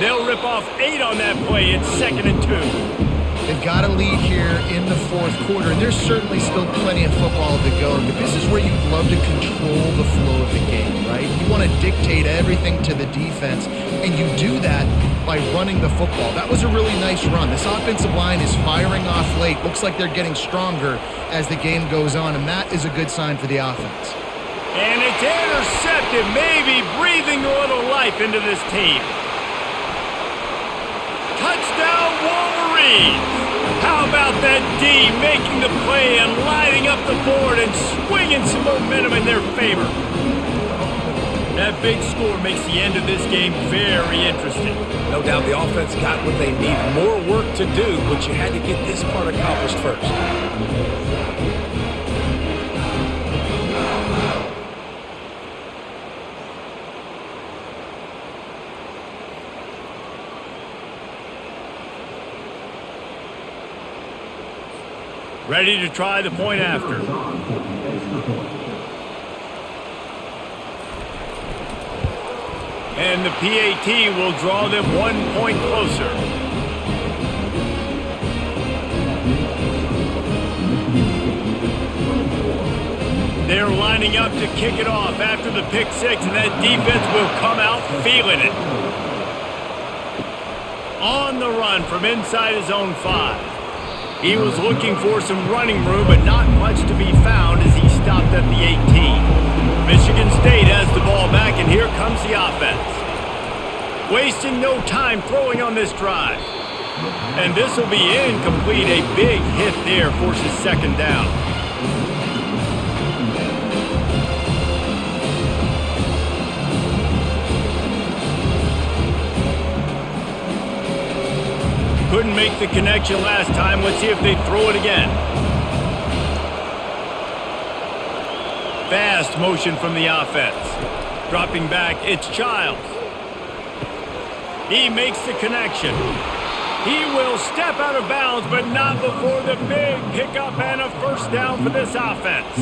They'll rip off 8 on that play. It's 2nd and 2. They've got a lead here in the 4th quarter, and there's certainly still plenty of football to go, but this is where you'd love to control the flow of the game, right? You want to dictate everything to the defense, and you do that by running the football. That was a really nice run. This offensive line is firing off late. Looks like they're getting stronger as the game goes on, and that is a good sign for the offense. And it's intercepted, maybe breathing a little life into this team. Touchdown, Wolverines! How about that D making the play and lighting up the board and swinging some momentum in their favor? That big score makes the end of this game very interesting. No doubt the offense got what they need. More work to do, but you had to get this part accomplished first. Ready to try the point after. And the PAT will draw them 1 point closer. They're lining up to kick it off after the pick six, and that defense will come out feeling it. On the run from inside his own 5. He was looking for some running room, but not much to be found as he stopped at the 18. Michigan State has the ball back, and here comes the offense. Wasting no time throwing on this drive. And this will be incomplete. A big hit there forces second down. Couldn't make the connection last time. Let's see if they throw it again. Fast motion from the offense. Dropping back, it's Childs. He makes the connection. He will step out of bounds, but not before the big pickup and a first down for this offense.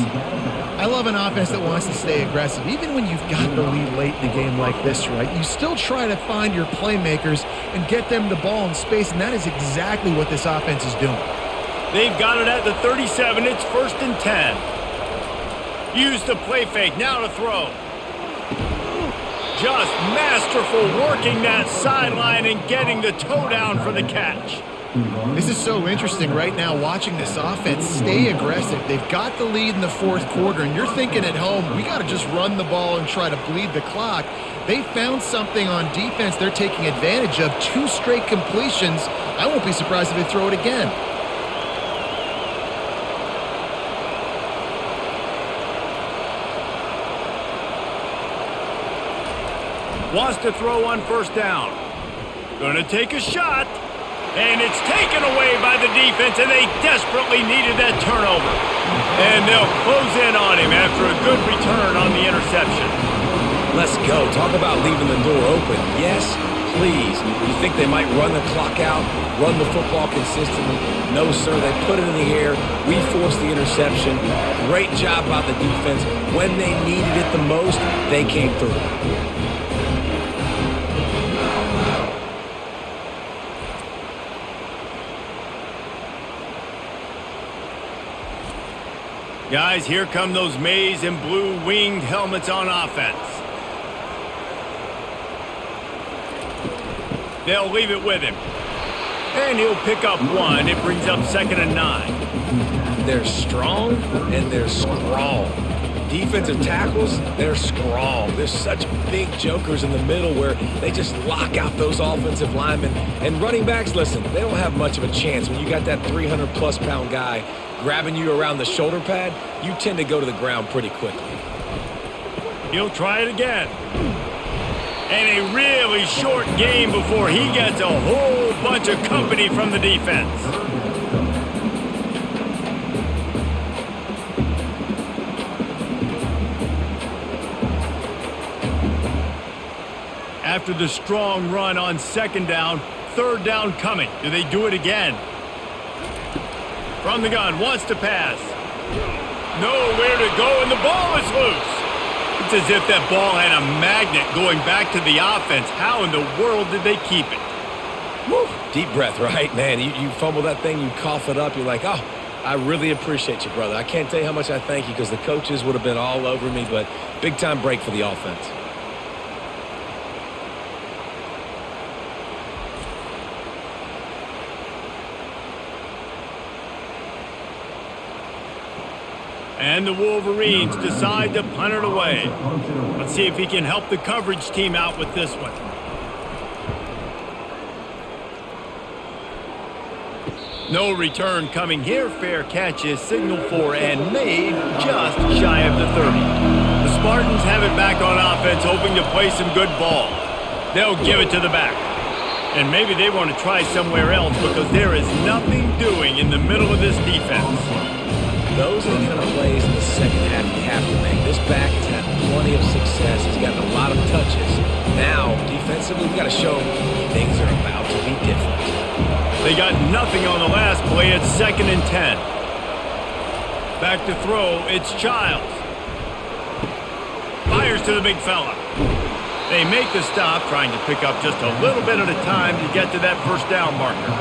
I love an offense that wants to stay aggressive. Even when you've got the lead late in a game like this, right, you still try to find your playmakers and get them the ball in space, and that is exactly what this offense is doing. They've got it at the 37. It's 1st and 10. Use the play fake. Now to throw. Just masterful working that sideline and getting the toe down for the catch. This is so interesting right now, watching this offense stay aggressive. They've got the lead in the 4th quarter, and you're thinking at home, we got to just run the ball and try to bleed the clock. They found something on defense they're taking advantage of. 2 straight completions. I won't be surprised if they throw it again. Wants to throw on 1st down. Gonna take a shot. And it's taken away by the defense, and they desperately needed that turnover. And they'll close in on him after a good return on the interception. Let's go. Talk about leaving the door open. Yes, please. You think they might run the clock out, run the football consistently? No, sir. They put it in the air. We forced the interception. Great job by the defense. When they needed it the most, they came through. Guys, here come those maize and blue winged helmets on offense. They'll leave it with him. And he'll pick up 1. It brings up 2nd and 9. They're strong and they're strong. Defensive tackles, they're strong. There's such big jokers in the middle where they just lock out those offensive linemen. And running backs, listen, they don't have much of a chance. When you got that 300-plus pound guy grabbing you around the shoulder pad, you tend to go to the ground pretty quickly. He'll try it again. And a really short game before he gets a whole bunch of company from the defense. After the strong run on 2nd down, 3rd down coming. Do they do it again? From the gun, wants to pass. Nowhere to go, and the ball is loose. It's as if that ball had a magnet going back to the offense. How in the world did they keep it? Woo. Deep breath, right? Man, you fumble that thing, you cough it up, you're like, oh, I really appreciate you, brother. I can't tell you how much I thank you because the coaches would have been all over me, but big-time break for the offense. And the Wolverines decide to punt it away. Let's see if he can help the coverage team out with this one. No return coming here. Fair catch is signaled for and made just shy of the 30. The Spartans have it back on offense, hoping to play some good ball. They'll give it to the back. And maybe they want to try somewhere else because there is nothing doing in the middle of this defense. Those are the kind of plays in the second half you have to make. This back has had plenty of success. He's gotten a lot of touches. Now, defensively, we've got to show things are about to be different. They got nothing on the last play. It's 2nd and 10. Back to throw, it's Childs. Fires to the big fella. They make the stop, trying to pick up just a little bit at a time to get to that first down marker.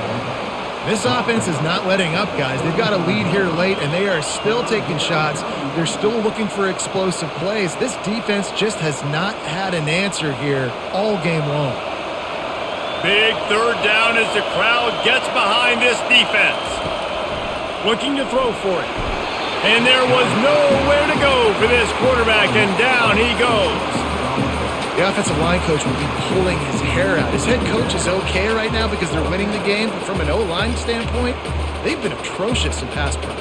This offense is not letting up, guys. They've got a lead here late, and they are still taking shots. They're still looking for explosive plays. This defense just has not had an answer here all game long. Big third down as the crowd gets behind this defense. Looking to throw for it. And there was nowhere to go for this quarterback, and down he goes. The offensive line coach would be pulling his hair out. His head coach is okay right now because they're winning the game, but from an O-line standpoint, they've been atrocious in pass pro.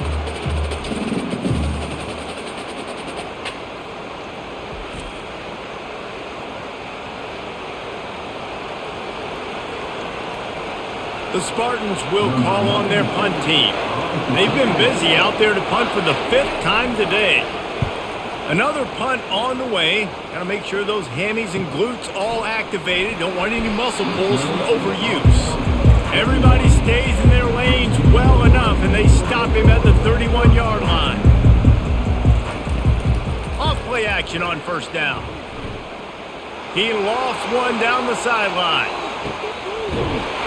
The Spartans will call on their punt team. They've been busy out there to punt for the 5th time today. Another punt on the way. Got to make sure those hammies and glutes all activated. Don't want any muscle pulls from overuse. Everybody stays in their lanes well enough, and they stop him at the 31-yard line. Off play action on first down. He lofts one down the sideline.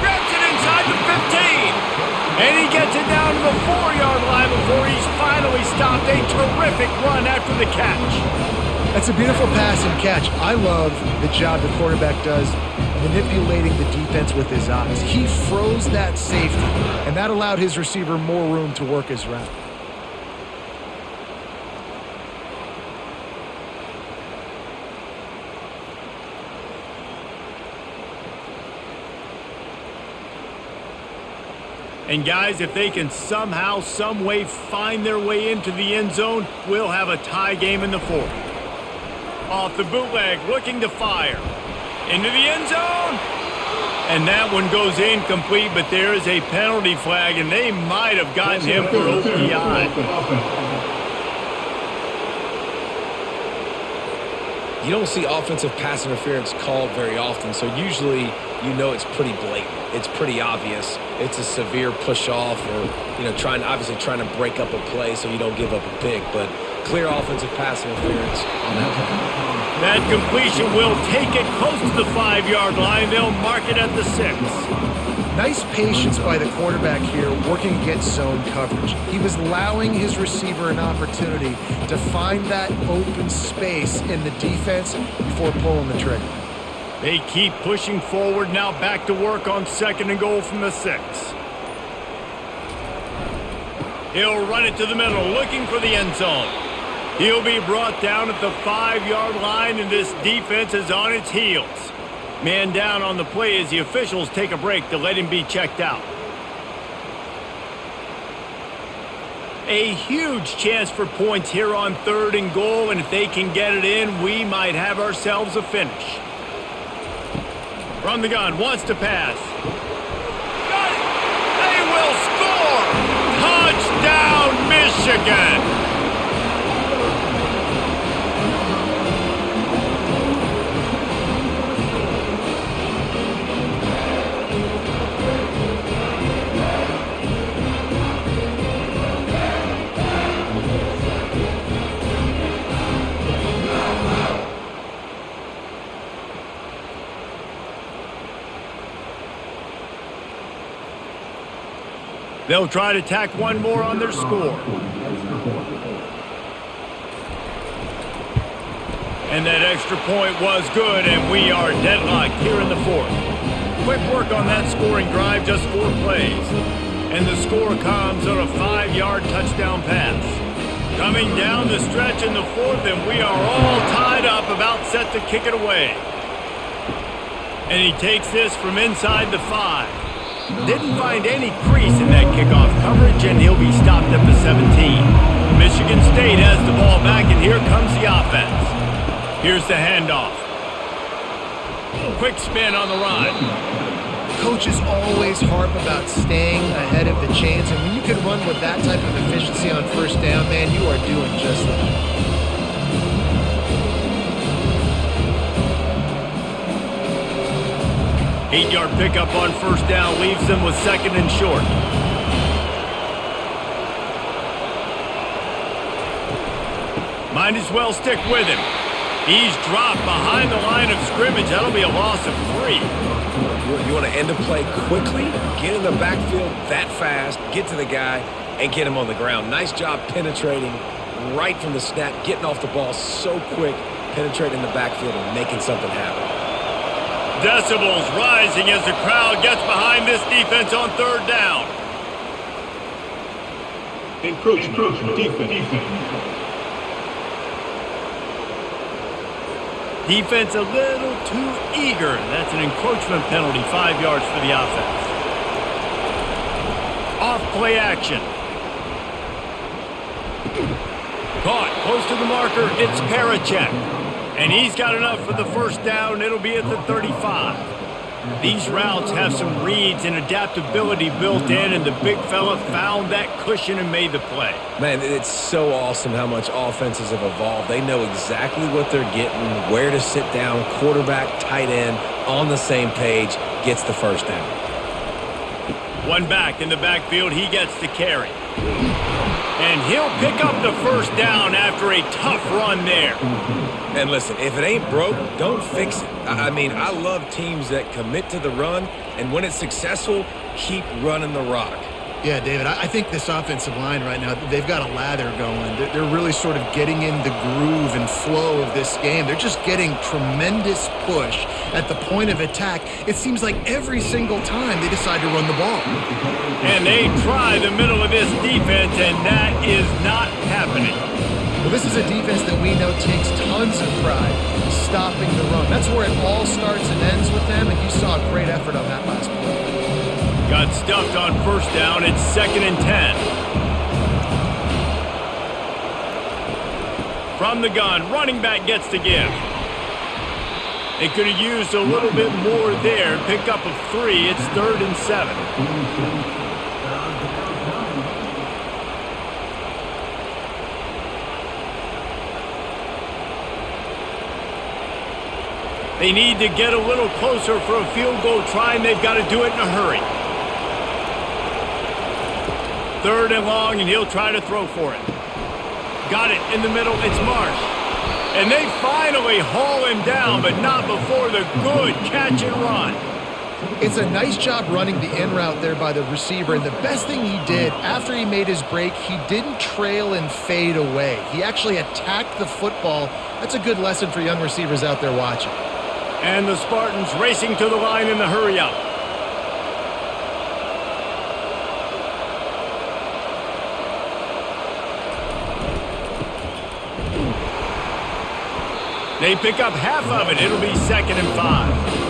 Grabs it inside the 15. And he gets it down to the 4-yard line before he's finally stopped. A terrific run after the catch. That's a beautiful pass and catch. I love the job the quarterback does manipulating the defense with his eyes. He froze that safety, and that allowed his receiver more room to work his route. And guys, if they can somehow, some way find their way into the end zone, we'll have a tie game in the 4th. Off the bootleg, looking to fire. Into the end zone. And that one goes incomplete, but there is a penalty flag, and they might have gotten him for OPI. You don't see offensive pass interference called very often, so usually you know it's pretty blatant. It's pretty obvious. It's a severe push-off or, obviously trying to break up a play so you don't give up a pick, but clear offensive pass interference on that play. That completion will take it close to the 5-yard line. They'll mark it at the 6. Nice patience by the quarterback here working against zone coverage. He was allowing his receiver an opportunity to find that open space in the defense before pulling the trigger. They keep pushing forward, now back to work on 2nd and goal from the 6. He'll run it to the middle, looking for the end zone. He'll be brought down at the 5-yard line, and this defense is on its heels. Man down on the play as the officials take a break to let him be checked out. A huge chance for points here on 3rd and goal, and if they can get it in, we might have ourselves a finish. From the gun, wants to pass. Got it! They will score! Touchdown, Michigan! They'll try to tack one more on their score. And that extra point was good, and we are deadlocked here in the 4th. Quick work on that scoring drive, just 4 plays. And the score comes on a 5-yard touchdown pass. Coming down the stretch in the 4th, and we are all tied up, about set to kick it away. And he takes this from inside the 5. Didn't find any crease in that kickoff coverage, and he'll be stopped at the 17. Michigan State has the ball back, and here comes the offense. Here's the handoff. Quick spin on the run. Coaches always harp about staying ahead of the chains, and when you can run with that type of efficiency on first down, man, you are doing just that. Eight-yard pickup on first down leaves them with 2nd and short. Might as well stick with him. He's dropped behind the line of scrimmage. That'll be a loss of 3. You want to end a play quickly, get in the backfield that fast, get to the guy, and get him on the ground. Nice job penetrating right from the snap, getting off the ball so quick, penetrating the backfield and making something happen. Decibels rising as the crowd gets behind this defense on 3rd down. Encroach defense. Defense a little too eager. That's an encroachment penalty, 5 yards for the offense. Off play action. Caught close to the marker. It's Parachek. And he's got enough for the first down. It'll be at the 35. These routes have some reads and adaptability built in, and the big fella found that cushion and made the play. Man, it's so awesome how much offenses have evolved. They know exactly what they're getting, where to sit down, quarterback, tight end, on the same page, gets the first down. One back in the backfield, he gets the carry. And he'll pick up the first down after a tough run there. And listen, if it ain't broke, don't fix it. I mean, I love teams that commit to the run, and when it's successful, keep running the rock. Yeah, David, I think this offensive line right now, they've got a lather going. They're really sort of getting in the groove and flow of this game. They're just getting tremendous push at the point of attack. It seems like every single time they decide to run the ball. And they try the middle of this defense, and that is not happening. Well, this is a defense that we know takes tons of pride stopping the run. That's where it all starts and ends with them, and you saw a great effort on that last play. Got stuffed on first down. It's 2nd and 10. From the gun, running back gets to give. They could have used a little bit more there. Pick up of 3. It's 3rd and 7. They need to get a little closer for a field goal try, and they've got to do it in a hurry. 3rd and long, and he'll try to throw for it. Got it in the middle. It's Marsh. And they finally haul him down, but not before the good catch and run. It's a nice job running the in route there by the receiver, and the best thing he did after he made his break, he didn't trail and fade away. He actually attacked the football. That's a good lesson for young receivers out there watching. And the Spartans racing to the line in the hurry-up. They pick up half of it. It'll be 2nd and 5.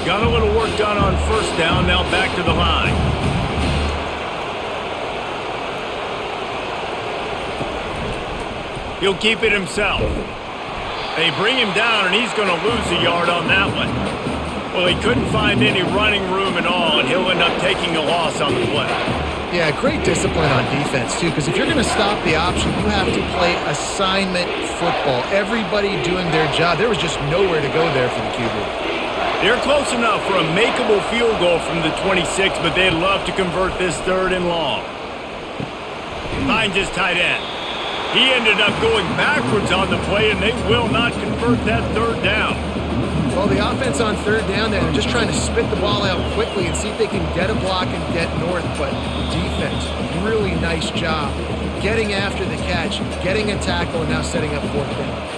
Got a little work done on first down. Now back to the line. He'll keep it himself. They bring him down, and he's going to lose a yard on that one. Well, he couldn't find any running room at all, and he'll end up taking a loss on the play. Yeah, great discipline on defense, too, because if you're going to stop the option, you have to play assignment football. Everybody doing their job. There was just nowhere to go there for the QB. They're close enough for a makeable field goal from the 26, but they'd love to convert this 3rd and long. Finds his tight end. He ended up going backwards on the play, and they will not convert that 3rd down. Well, the offense on 3rd down there, they're just trying to spit the ball out quickly and see if they can get a block and get north, but defense, really nice job getting after the catch, getting a tackle, and now setting up 4th down.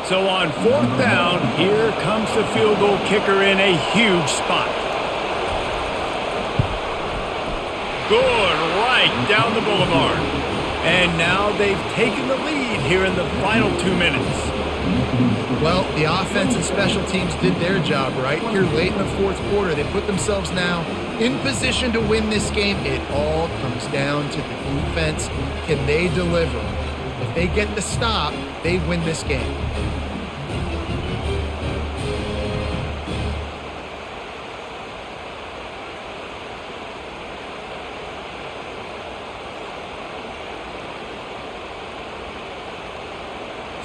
So on 4th down, here comes the field goal kicker in a huge spot. Good, right down the boulevard. And now they've taken the lead here in the final 2 minutes. Well, the offense and special teams did their job right here late in the 4th quarter. They put themselves now in position to win this game. It all comes down to the defense. Can they deliver? If they get the stop, they win this game.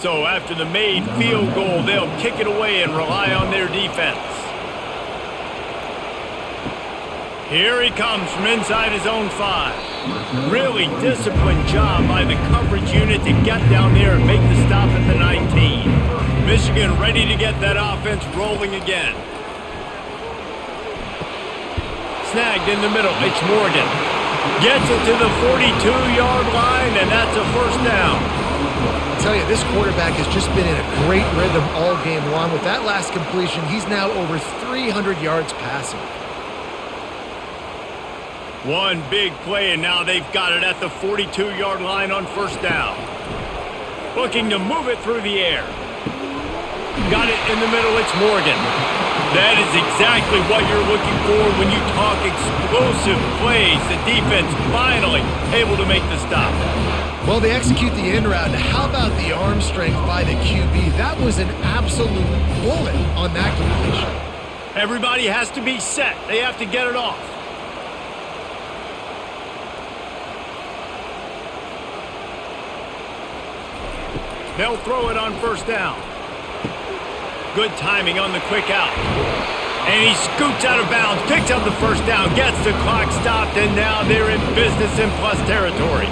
So after the made field goal, they'll kick it away and rely on their defense. Here he comes from inside his own 5. Really disciplined job by the coverage unit to get down there and make the stop at the 19. Michigan ready to get that offense rolling again. Snagged in the middle, it's Morgan. Gets it to the 42-yard line, and that's a first down. I'll tell you, this quarterback has just been in a great rhythm all game long. With that last completion, he's now over 300 yards passing. One big play, and now they've got it at the 42-yard line on first down. Looking to move it through the air. Got it in the middle, it's Morgan. That is exactly what you're looking for when you talk explosive plays. The defense finally able to make the stop. Well, they execute the end route. How about the arm strength by the QB? That was an absolute bullet on that completion. Everybody has to be set. They have to get it off. They'll throw it on first down. Good timing on the quick out. And he scoots out of bounds, picks up the first down, gets the clock stopped, and now they're in business in plus territory.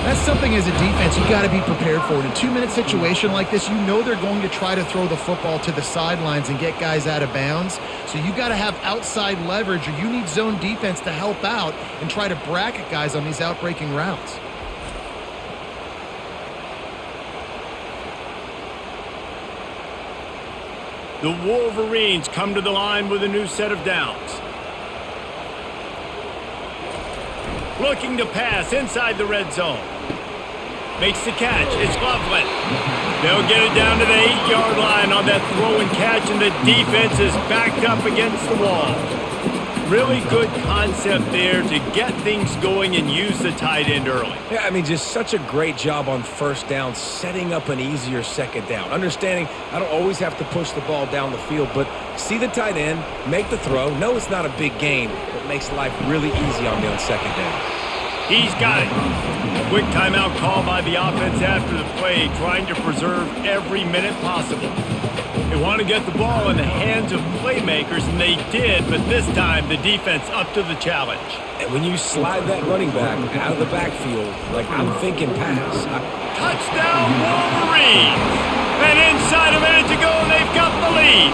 That's something as a defense you got to be prepared for. In a 2-minute situation like this, you know they're going to try to throw the football to the sidelines and get guys out of bounds. So you got to have outside leverage, or you need zone defense to help out and try to bracket guys on these outbreaking routes. The Wolverines come to the line with a new set of downs. Looking to pass inside the red zone. Makes the catch. It's Loveland. They'll get it down to the 8-yard line on that throw and catch, and the defense is backed up against the wall. Really good concept there to get things going and use the tight end early. Yeah, I mean, just such a great job on first down, setting up an easier second down. Understanding I don't always have to push the ball down the field, but see the tight end, make the throw. No, it's not a big gain, but makes life really easy on me on second down. He's got it. Quick timeout call by the offense after the play, trying to preserve every minute possible. They want to get the ball in the hands of playmakers, and they did, but this time the defense up to the challenge. And when you slide that running back out of the backfield, like I'm thinking pass. Touchdown Wolverines! And inside a minute to go, and they've got the lead.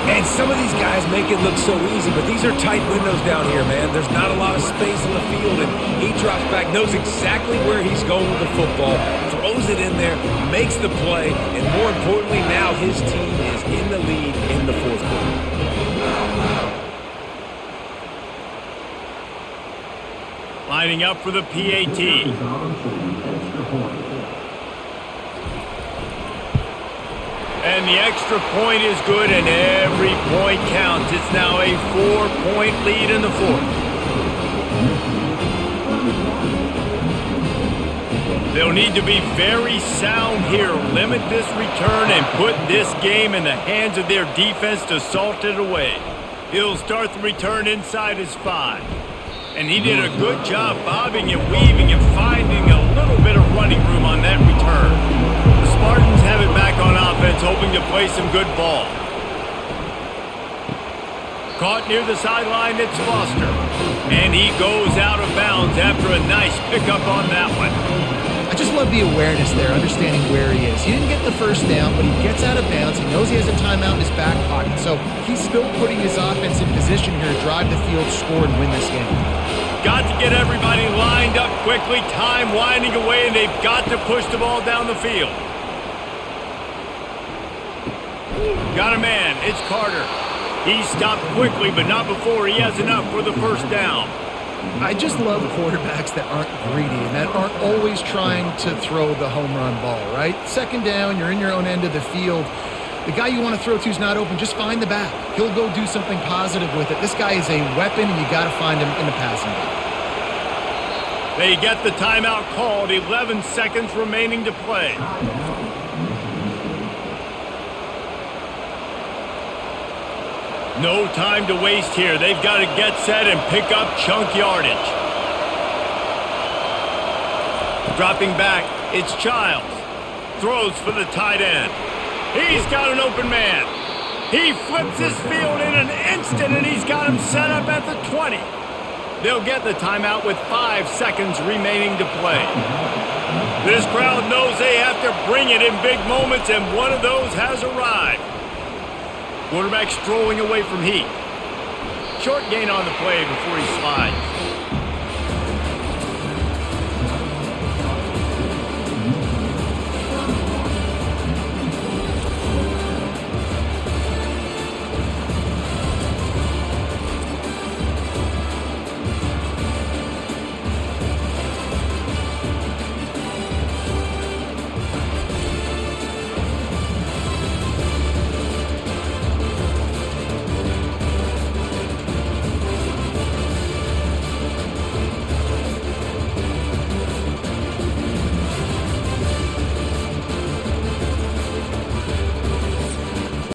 And some of these guys make it look so easy, but these are tight windows down here, man. There's not a lot of space in the field, and he drops back, knows exactly where he's going with the football, throws it in there, makes the play, and more importantly, now his team is in the lead in the fourth quarter. Lining up for the PAT. And the extra point is good, and every point counts. It's now a 4-point lead in the fourth. They'll need to be very sound here, limit this return, and put this game in the hands of their defense to salt it away. He'll start the return inside his 5. And he did a good job bobbing and weaving and finding a little bit of running room on that return. The Spartans have it back on offense, hoping to play some good ball. Caught near the sideline, it's Foster. And he goes out of bounds after a nice pickup on that one. I just love the awareness there, understanding where he is. He didn't get the first down, but he gets out of bounds. He knows he has a timeout in his back pocket. So he's still putting his offense in position here to drive the field, score, and win this game. Got to get everybody lined up quickly. Time winding away, and they've got to push the ball down the field. Got a man. It's Carter. He stopped quickly, but not before he has enough for the first down. I just love quarterbacks that aren't greedy and that aren't always trying to throw the home run ball, right? Second down, you're in your own end of the field. The guy you want to throw to is not open. Just find the back. He'll go do something positive with it. This guy is a weapon, and you got to find him in the passing game. They get the timeout called. 11 seconds remaining to play. No time to waste here. They've got to get set and pick up chunk yardage. Dropping back, it's Childs. throws for the tight end. He's got an open man. He flips his field in an instant, and he's got him set up at the 20. They'll get the timeout with 5 seconds remaining to play. This crowd knows they have to bring it in big moments, and one of those has arrived. Quarterback strolling away from Heat. Short gain on the play before he slides.